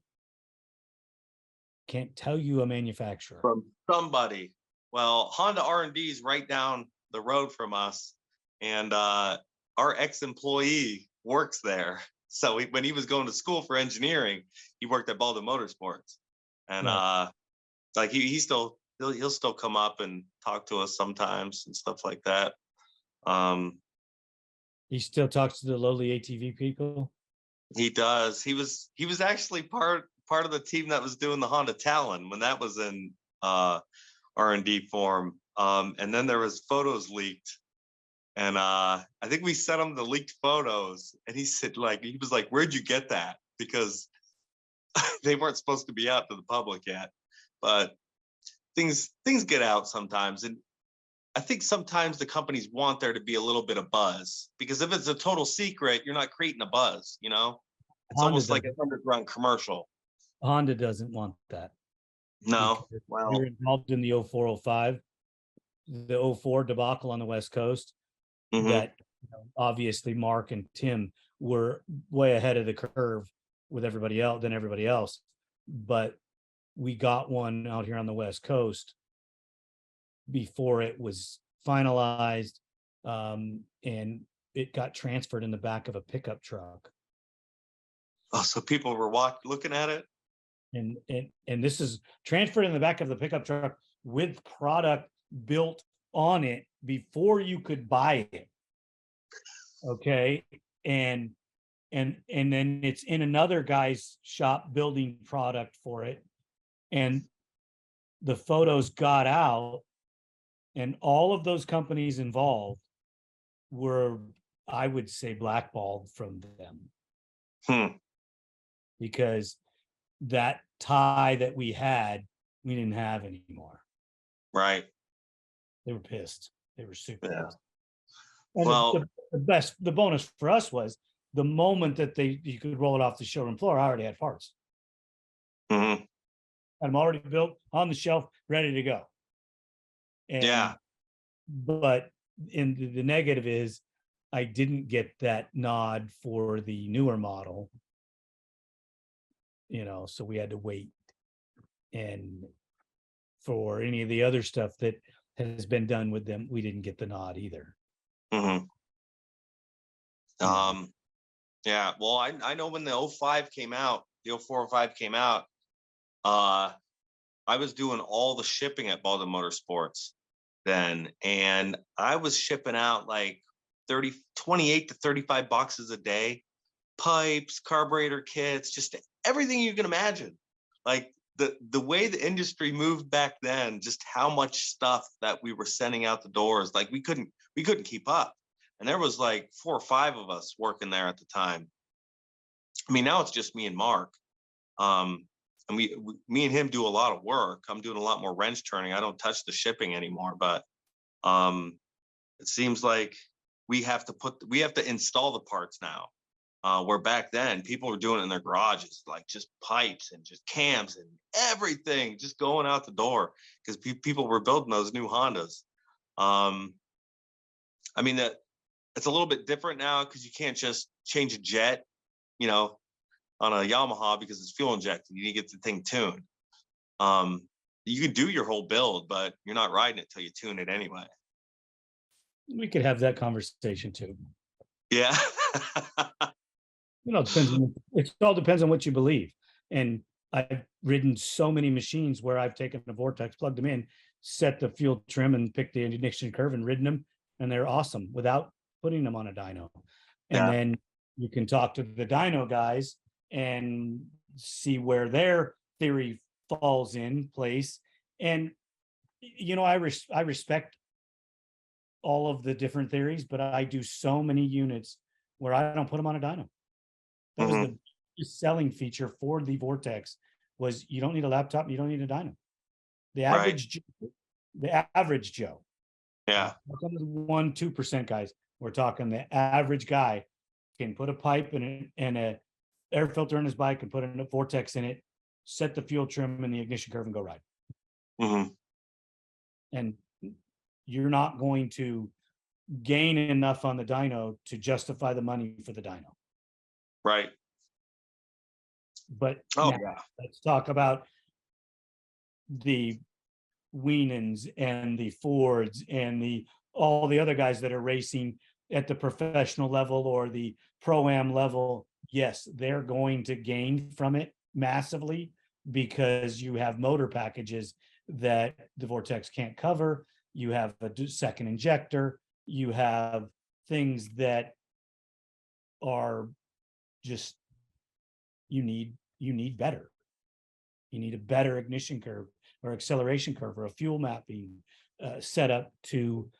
Can't tell you a manufacturer. From somebody. Well, Honda R&D is right down the road from us, and our ex-employee works there. So when he was going to school for engineering, he worked at Baldwin Motorsports, and like he'll still come up and talk to us sometimes and stuff like that. He still talks to the lowly ATV people. He does. He was actually part of the team that was doing the Honda Talon when that was in R&D form. And then there was photos leaked. And I think we sent him the leaked photos, and he was like, "Where'd you get that?" because they weren't supposed to be out to the public yet. But things get out sometimes, and I think sometimes the companies want there to be a little bit of buzz, because if it's a total secret, you're not creating a buzz, you know? It's Honda almost like doesn't, an underground commercial. Honda doesn't want that, No, because we were well, involved in the 04, 05, the 04 debacle on the West Coast. mhm, That obviously Mark and Tim were way ahead of the curve with everybody else than everybody else. But we got one out here on the West Coast before it was finalized, and it got transferred in the back of a pickup truck. oh, so people were looking at it. And this is transferred in the back of the pickup truck with product built on it before you could buy it. Okay. And then it's in another guy's shop building product for it. And the photos got out, and all of those companies involved were, I would say, blackballed from them, Hmm. because that tie that we had, we didn't have anymore. Right. They were pissed. They were super Yeah. pissed. And Well, the bonus for us was the moment that you could roll it off the showroom floor, I already had parts. mhm, I'm already built on the shelf, ready to go. And yeah. but in the negative is I didn't get that nod for the newer model, so we had to wait. And for any of the other stuff that has been done with them, we didn't get the nod either. Mhm. You know. Yeah. Well, I know when the 05 came out, the 04 05 came out, uh, I was doing all the shipping at Baldwin Motorsports then, and I was shipping out like 28 to 35 boxes a day, pipes, carburetor kits, just everything you can imagine. Like the way the industry moved back then, just how much stuff that we were sending out the doors, like we couldn't keep up. And there was like 4 or 5 of us working there at the time. I mean, now it's just me and Mark. And me and him do a lot of work. I'm doing a lot more wrench turning. I don't touch the shipping anymore, but it seems like we have to install the parts now. Where back then people were doing it in their garages, like just pipes and just cams and everything just going out the door, because people were building those new Hondas. I mean, that it's a little bit different now, because you can't just change a jet, you know, on a Yamaha, because it's fuel injected. You need to get the thing tuned. You can do your whole build, but you're not riding it till you tune it anyway. We could have that conversation too. Yeah. It all depends on what you believe. And I've ridden so many machines where I've taken a Vortex, plugged them in, set the fuel trim, and picked the ignition curve and ridden them, and they're awesome without putting them on a dyno. And Yeah. then you can talk to the dyno guys and see where their theory falls in place. And I respect all of the different theories, but I do so many units where I don't put them on a dyno. That was Mhm. the selling feature for the Vortex, was you don't need a laptop, you don't need a dyno. The Right. average Joe. Yeah. 1-2% guys. We're talking the average guy can put a pipe and a air filter in his bike and put a Vortex in it, set the fuel trim and the ignition curve and go ride. Mhm. And you're not going to gain enough on the dyno to justify the money for the dyno. Right. But Oh, now, yeah. let's talk about the Weinens and the Fords and all the other guys that are racing at the professional level or the pro-am level. Yes, they're going to gain from it massively, because you have motor packages that the Vortex can't cover. You have a second injector. You have things that are just, you need better. You need a better ignition curve or acceleration curve or a fuel mapping setup to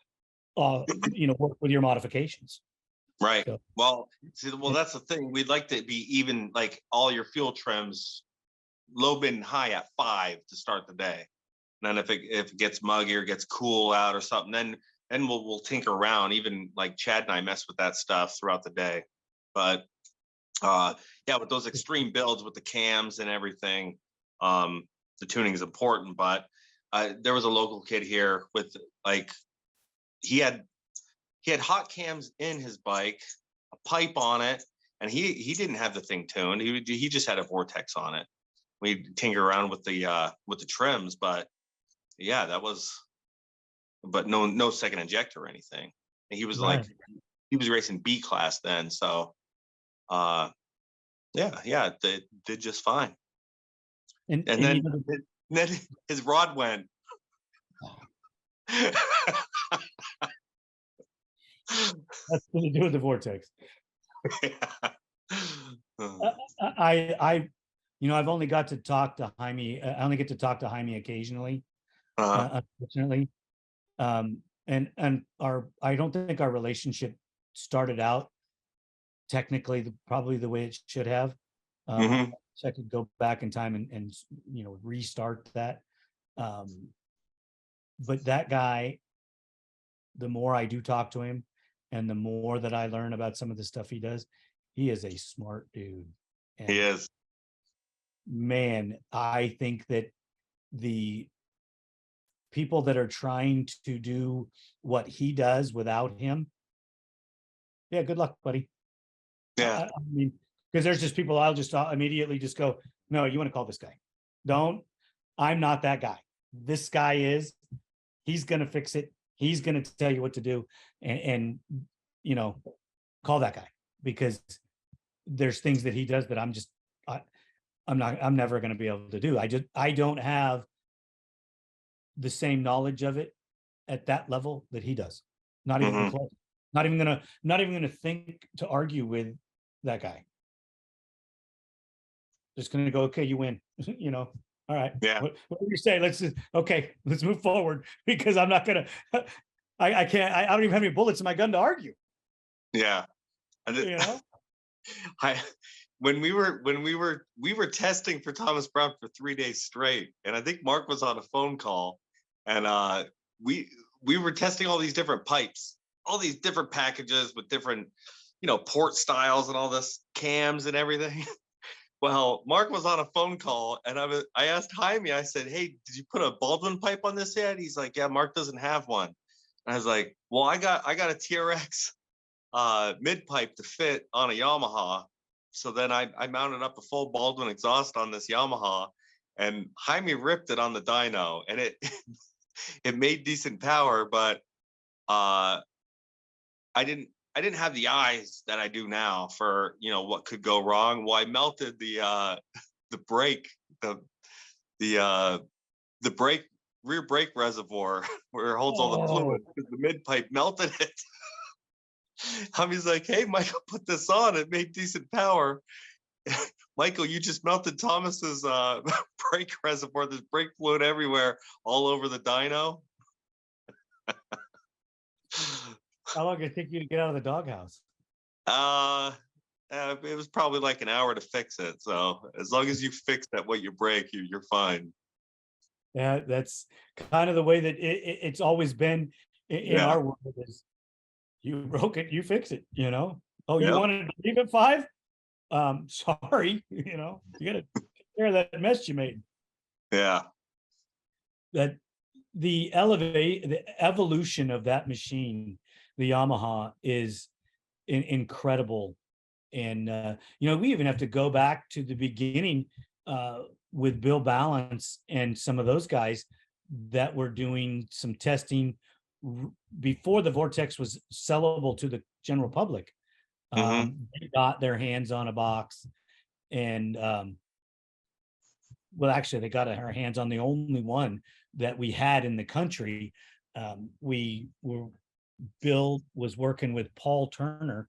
work with your modifications. Right. So Well, see, well, it, that's the thing. We'd like to be even, like all your fuel trims, low, mid, and high at 5 to start the day. And then if it gets muggy or gets cool out or something, then we'll tinker around. Even like Chad and I mess with that stuff throughout the day. But yeah, with those extreme builds with the cams and everything, the tuning is important. But there was a local kid here with, like, he had hot cams in his bike, a pipe on it, and he didn't have the thing tuned. He just had a vortex on it. We tinker around with the trims, but yeah, that was, but no second injector or anything. And he was right. like, he was racing B class then, so uh yeah, they did just fine. And And then you know, then his rod went. that's going to do with the vortex. I you know, I've only got to talk to Jaime. I only get to talk to Jaime occasionally, unfortunately. And our, I don't think our relationship started out technically probably the way it should have. Mhm. So I could go back in time and you know, restart that. Um, but that guy, the more I do talk to him, and the more that I learn about some of the stuff he does, he is a smart dude. He And is. man, I think that the people that are trying to do what he does without him, yeah, good luck, buddy. Yeah. I mean, because there's just people I'll just immediately just go, no, you want to call this guy. Don't. I'm not that guy. This guy is. He's going to fix it. He's going to tell you what to do. And, you know, call that guy, because there's things that he does that I'm never going to be able to do. I don't have the same knowledge of it at that level that he does. Not even Mhm. close. Not even gonna think to argue with that guy. Just gonna go, okay, you win. You know, all right. Yeah. What do you say? Okay, let's move forward, because I'm not gonna I can't, I don't even have any bullets in my gun to argue, Yeah. And you know? I we were testing for Thomas Brown for 3 days straight, and I think Mark was on a phone call, and we we were testing all these different pipes, all these different packages with different, port styles and all this cams and everything. Well, Mark was on a phone call, and I asked Jaime. I said, "Hey, did you put a Baldwin pipe on this yet?" He's like, "Yeah, Mark doesn't have one." And I was like, "Well, I got a TRX mid pipe to fit on a Yamaha." So then I mounted up a full Baldwin exhaust on this Yamaha, and Jaime ripped it on the dyno, and it it made decent power, but uh, I didn't have the eyes that I do now for what could go wrong. Well, I melted the brake, the uh, the brake rear brake reservoir where it holds all the Oh, fluid, because the mid pipe melted it. Hami's like, "Hey, Michael, put this on. It made decent power." Michael, you just melted Thomas's brake reservoir. There's brake fluid everywhere, all over the dyno. how long did it take you to get out of the doghouse? Uh, it was probably like an hour to fix it. So as long as you fix that what you break, you're fine. Yeah, that's kind of the way that it's always been in Yeah. our world. Is you broke it, you fix it, you know? Oh, you Yep. wanted to leave at 5? Sorry, you gotta take care of that mess you made. Yeah. That the evolution of that machine, the Yamaha, is incredible. And we even have to go back to the beginning with Bill Balance and some of those guys that were doing some testing before the Vortex was sellable to the general public. Hmm. They got their hands on a box, and well, actually, they got our hands on the only one that we had in the country. We were Bill was working with Paul Turner,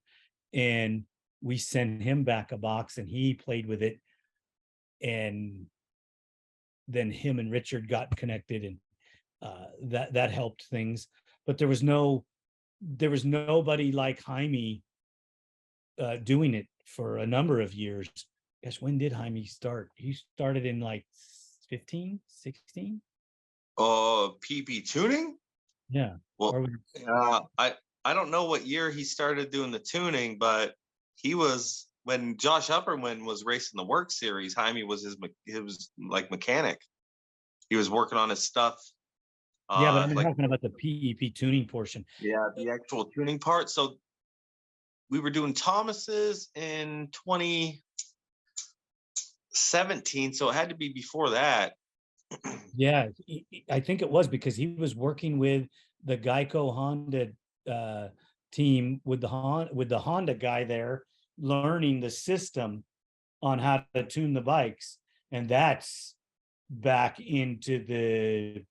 and we sent him back a box, and he played with it, and then him and Richard got connected, and that helped things. But there was nobody like Jaime doing it for a number of years. Guess when did Jaime start? He started in like 15, 16. PP tuning. Yeah. Well, Or I don't know what year he started doing the tuning, but he was when Josh Upperman was racing the Work Series. Jaime was his like mechanic. He was working on his stuff. yeah, but I'm Like talking about the PEP tuning portion. yeah, the actual tuning part. So we were doing Thomas's in 2017, so it had to be before that. Yeah, I think it was because he was working with the Geico Honda team with the Honda guy there, learning the system on how to tune the bikes, and that's back into the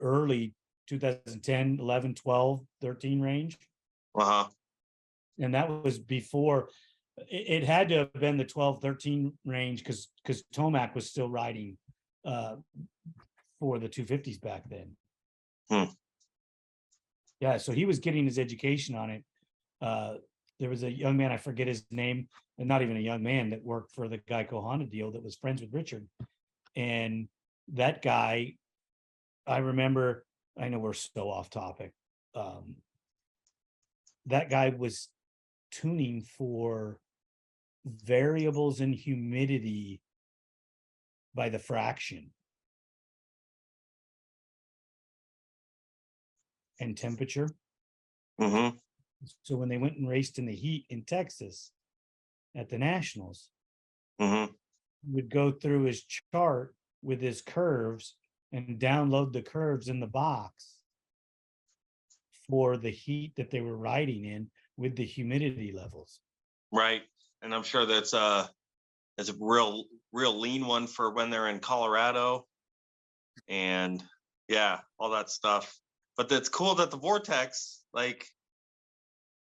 early 2010, 11, 12, 13 range. Uh-huh. And that was before it had to have been the 12, 13 range because Tomac was still riding for the 250s back then. Yeah, so he was getting his education on it. There was a young man, I forget his name, and not even a young man, that worked for the Geico Honda deal that was friends with Richard. And that guy, I remember, I know we're so off topic. That guy was tuning for variables in humidity by the fraction and temperature. Mm-hmm. So when they went and raced in the heat in Texas at the Nationals, Mm-hmm. would go through his chart with his curves and download the curves in the box for the heat that they were riding in with the humidity levels. Right. And I'm sure that's a real lean one for when they're in Colorado and yeah, all that stuff. But that's cool that the Vortex, like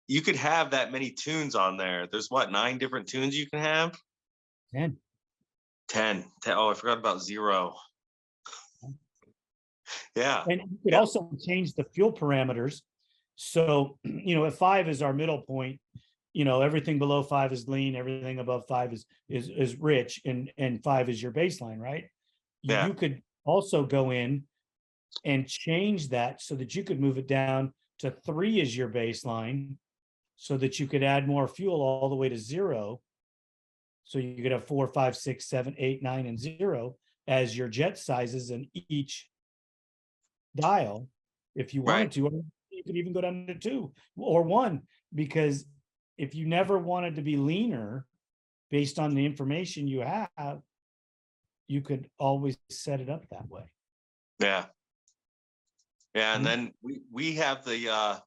you could have that many tunes on there. There's what, 9 different tunes you can have? 10. 10. Oh, I forgot about 0. Yeah. And you could Yeah. also change the fuel parameters. So, if 5 is our middle point, everything below 5 is lean, everything above 5 is rich, and 5 is your baseline, right? Yeah. You could also go in and change that so that you could move it down to 3 as your baseline, so that you could add more fuel all the way to 0. So you could have 4, 5, 6, 7, 8, 9, and 0 as your jet sizes in each dial if you wanted Right. to. Or you could even go down to 2 or 1, because if you never wanted to be leaner based on the information you have, you could always set it up that way. Yeah. Yeah. And then we have the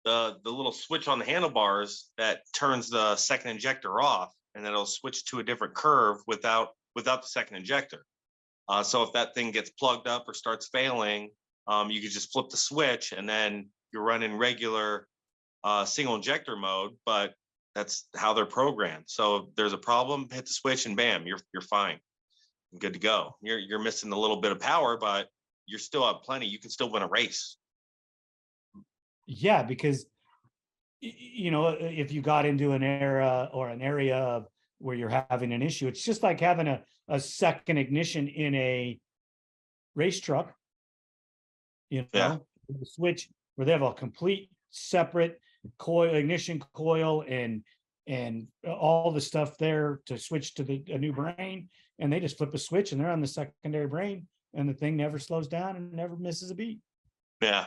little switch on the handlebars that turns the second injector off, and then it'll switch to a different curve without the second injector. So if that thing gets plugged up or starts failing, you could just flip the switch, and then you're running regular single injector mode. But that's how they're programmed. So if there's a problem, hit the switch, and bam, you're fine, you're good to go. You're missing a little bit of power, but you're still have plenty. You can still win a race. Yeah, because if you got into an era or an area of where you're having an issue, it's just like having a second ignition in a race truck. Yeah. The switch where they have a complete separate ignition coil and all the stuff there to switch to a new brain, and they just flip a switch and they're on the secondary brain, and the thing never slows down and never misses a beat. Yeah.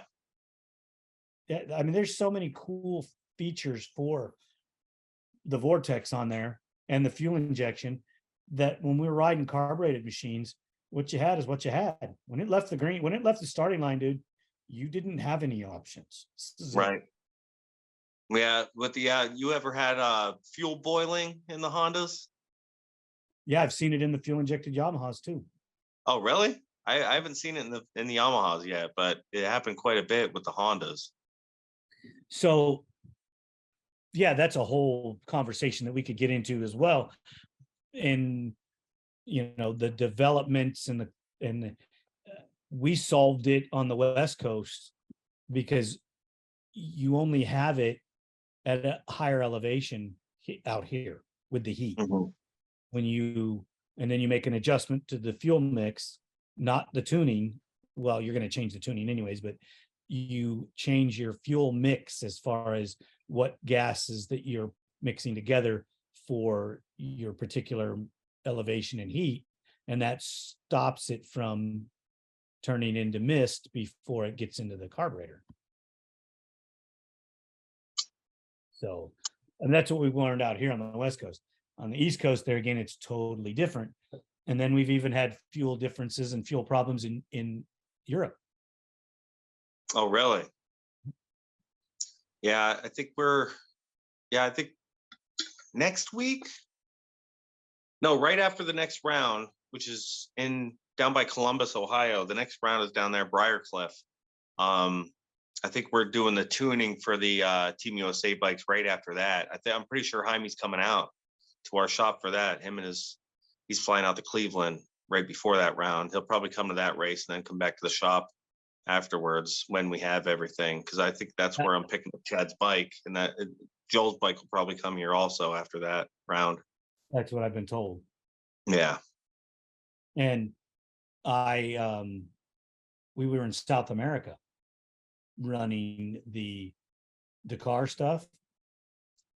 Yeah, I mean, there's so many cool features for the Vortex on there and the fuel injection that when we were riding carbureted machines, what you had is what you had. When it left the starting line, dude, you didn't have any options. Right. Yeah. With the you ever had fuel boiling in the Hondas? Yeah, I've seen it in the fuel injected Yamahas too. Oh, really? I haven't seen it in the Yamahas yet, but it happened quite a bit with the Hondas. So yeah, that's a whole conversation that we could get into as well. And the developments and we solved it on the West Coast because you only have it at a higher elevation out here with the heat. Mhm. And then you make an adjustment to the fuel mix, not the tuning. Well, you're going to change the tuning anyways, but you change your fuel mix as far as what gases that you're mixing together for your particular elevation and heat, and that stops it from turning into mist before it gets into the carburetor. So, and that's what we've learned out here on the West Coast. On the East Coast, there again, it's totally different. And then we've even had fuel differences and fuel problems in Europe. Oh, really? Yeah, I think next week. No, right after the next round, which is down by Columbus, Ohio. The next round is down there, Briarcliff. I think we're doing the tuning for the Team USA bikes right after that. I'm pretty sure Jaime's coming out to our shop for that. He's flying out to Cleveland right before that round. He'll probably come to that race and then come back to the shop afterwards when we have everything. Because I think that's where I'm picking up Chad's bike, and that Joel's bike will probably come here also after that round. That's what I've been told. Yeah. And we were in South America running the Dakar stuff,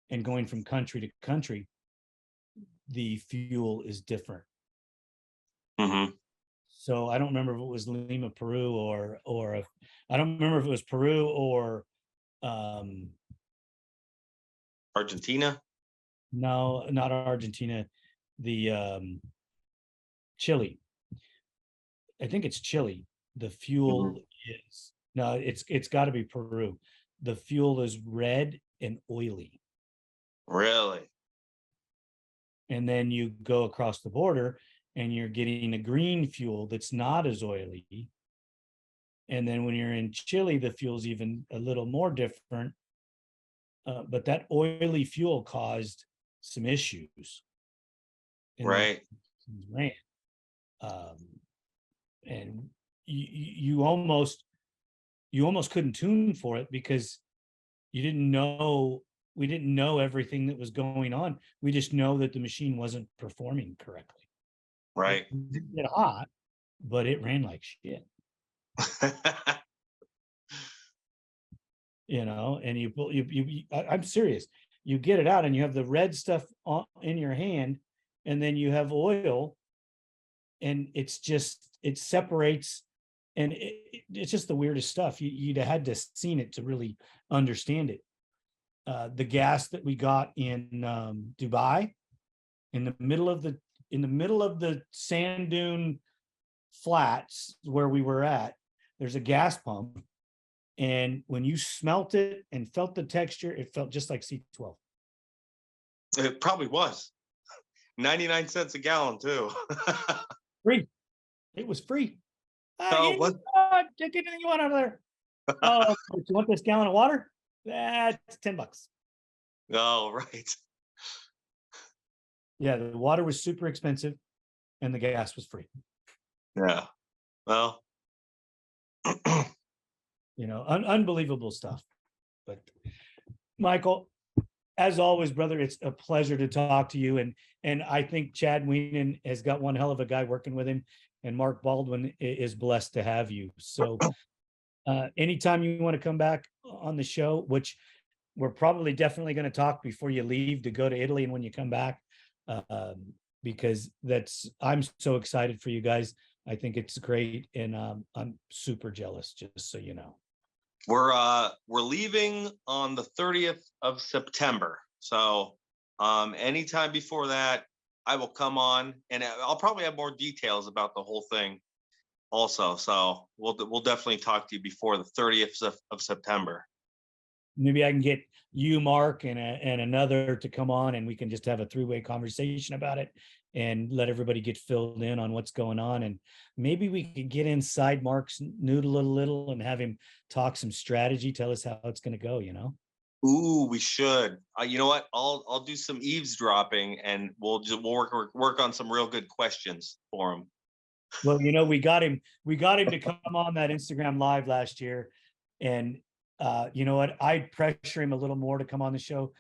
and going from country to country, the fuel is different. Mm-hmm. So I don't remember if it was Lima, Peru, or if I don't remember if it was Peru or Argentina. No, not Argentina. The Chile. I think it's Chile. The fuel is no, it's got to be Peru. The fuel is red and oily. Really? And then you go across the border and you're getting a green fuel that's not as oily. And then when you're in Chile, the fuel's even a little more different. But that oily fuel caused some issues. Right. And you almost couldn't tune for it because we didn't know everything that was going on. We just know that the machine wasn't performing correctly. Right. It didn't get hot, but it ran like shit. And I'm serious. You get it out and you have the red stuff in your hand, and then you have oil, and it separates, and it's just the weirdest stuff. You'd had to seen it to really understand it. The gas that we got in Dubai, in the middle of the sand dune flats where we were at, there's a gas pump. And when you smelt it and felt the texture, it felt just like C12. It probably was. 99 cents a gallon too. Free. It was free. What? Take anything you want out of there. Oh, you want this gallon of water? That's $10. Oh, right. Yeah, the water was super expensive and the gas was free. Yeah. Well, unbelievable stuff. But Michael, as always, brother, it's a pleasure to talk to you. And I think Chad Weinen has got one hell of a guy working with him, and Mark Baldwin is blessed to have you. So anytime you want to come back on the show, which we're probably definitely going to talk before you leave to go to Italy and when you come back, because I'm so excited for you guys. I think it's great, and I'm super jealous, just so you know. We're leaving on the 30th of September. So anytime before that, I will come on, and I'll probably have more details about the whole thing also. So we'll definitely talk to you before the 30th of September. Maybe I can get you, Mark, and another to come on, and we can just have a three-way conversation about it and let everybody get filled in on what's going on. And maybe we could get inside Mark's noodle a little and have him talk some strategy, tell us how it's going to go, Ooh, we should. You know what? I'll do some eavesdropping, and we'll work on some real good questions for him. Well, we got him to come on that Instagram live last year, and you know what? I'd pressure him a little more to come on the show,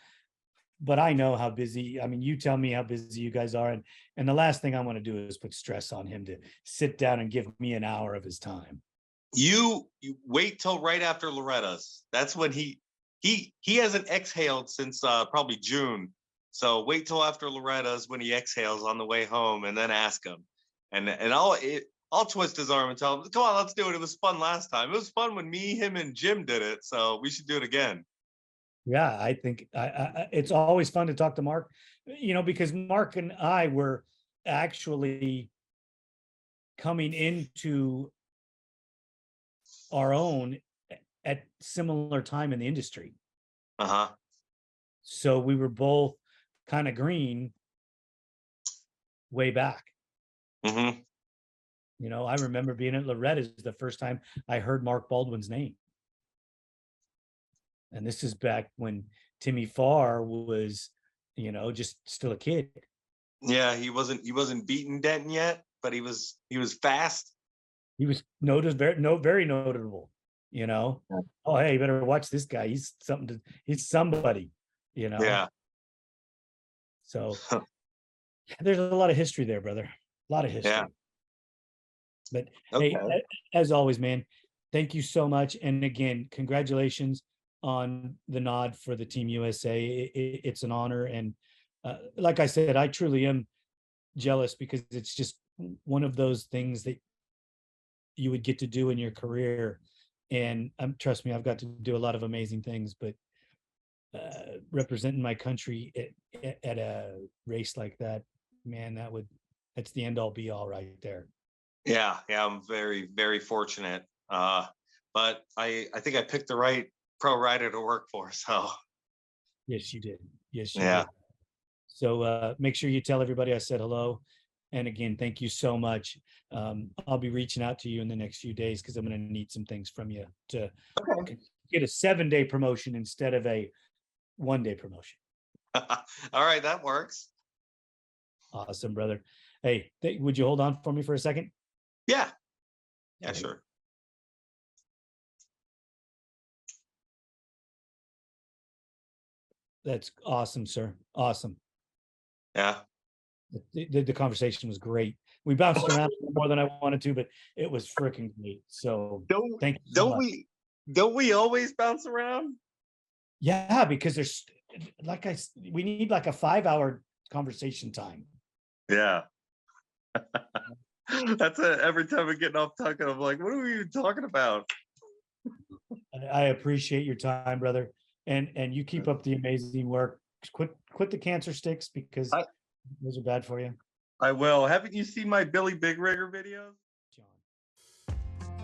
but I know how busy. I mean, you tell me how busy you guys are, and the last thing I want to do is put stress on him to sit down and give me an hour of his time. You wait till right after Loretta's. That's when he hasn't exhaled since probably June. So wait till after Loretta's when he exhales on the way home, and then ask him. And I'll twist his arm and tell him, "Come on, let's do it. It was fun last time. It was fun when me, him, and Jim did it. So we should do it again." Yeah, I think it's always fun to talk to Mark, because Mark and I were actually coming into our own at similar time in the industry. So we were both kind of green way back. I remember being at Loretta's the first time I heard Mark Baldwin's name. And this is back when Timmy Farr was, just still a kid. Yeah, he wasn't beaten Denton yet, but he was fast. He was very notable, Oh, hey, you better watch this guy. He's somebody, Yeah. So there's a lot of history there, brother. A lot of history. Yeah. But okay. Hey, as always, man, thank you so much. And again, congratulations on the nod for the Team USA. It's an honor. And like I said, I truly am jealous because it's just one of those things that you would get to do in your career. And trust me, I've got to do a lot of amazing things, but representing my country at a race like that, man, that's the end all be all right there. Yeah, I'm very, very fortunate. But I think I picked the right pro rider to work for. So yes, you did. Yes, you did. So make sure you tell everybody I said hello. And again, thank you so much. I'll be reaching out to you in the next few days because I'm going to need some things from you to get a 7-day promotion instead of a 1-day promotion. All right, that works. Awesome, brother. Hey, would you hold on for me for a second? Yeah, sure. That's awesome, sir. Awesome. Yeah. The conversation was great. We bounced around more than I wanted to, but it was freaking great. So thank you so much. Don't we always bounce around? Yeah, because there's we need like a 5-hour conversation time. Yeah. That's it. Every time we're getting off talking, I'm like, what are we even talking about? I appreciate your time, brother. And you keep up the amazing work. Quit the cancer sticks because those are bad for you. I will. Haven't you seen my Billy Big Rigger videos?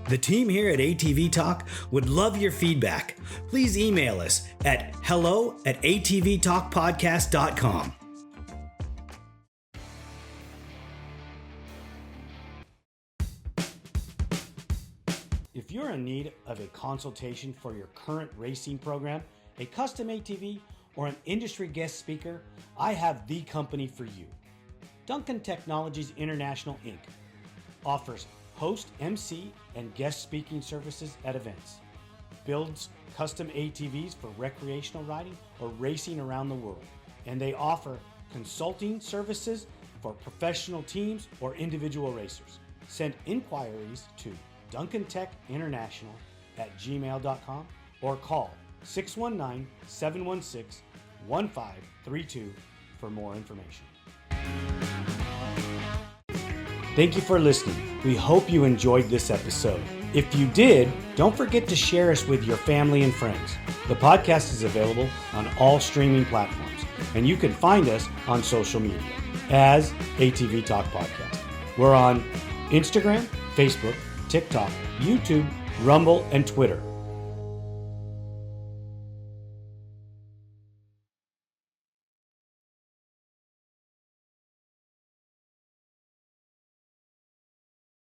The team here at ATV-TALK would love your feedback. Please email us at hello@atvtalkpodcast.com. If you're in need of a consultation for your current racing program, a custom ATV, or an industry guest speaker, I have the company for you. Duncan Technologies International, Inc. offers host, MC, and guest speaking services at events. Builds custom ATVs for recreational riding or racing around the world. And they offer consulting services for professional teams or individual racers. Send inquiries to duncantechinternational@gmail.com or call 619-716-1532 for more information. Thank you for listening. We hope you enjoyed this episode. If you did, don't forget to share us with your family and friends. The podcast is available on all streaming platforms, and you can find us on social media as ATV Talk Podcast. We're on Instagram, Facebook, TikTok, YouTube, Rumble, and Twitter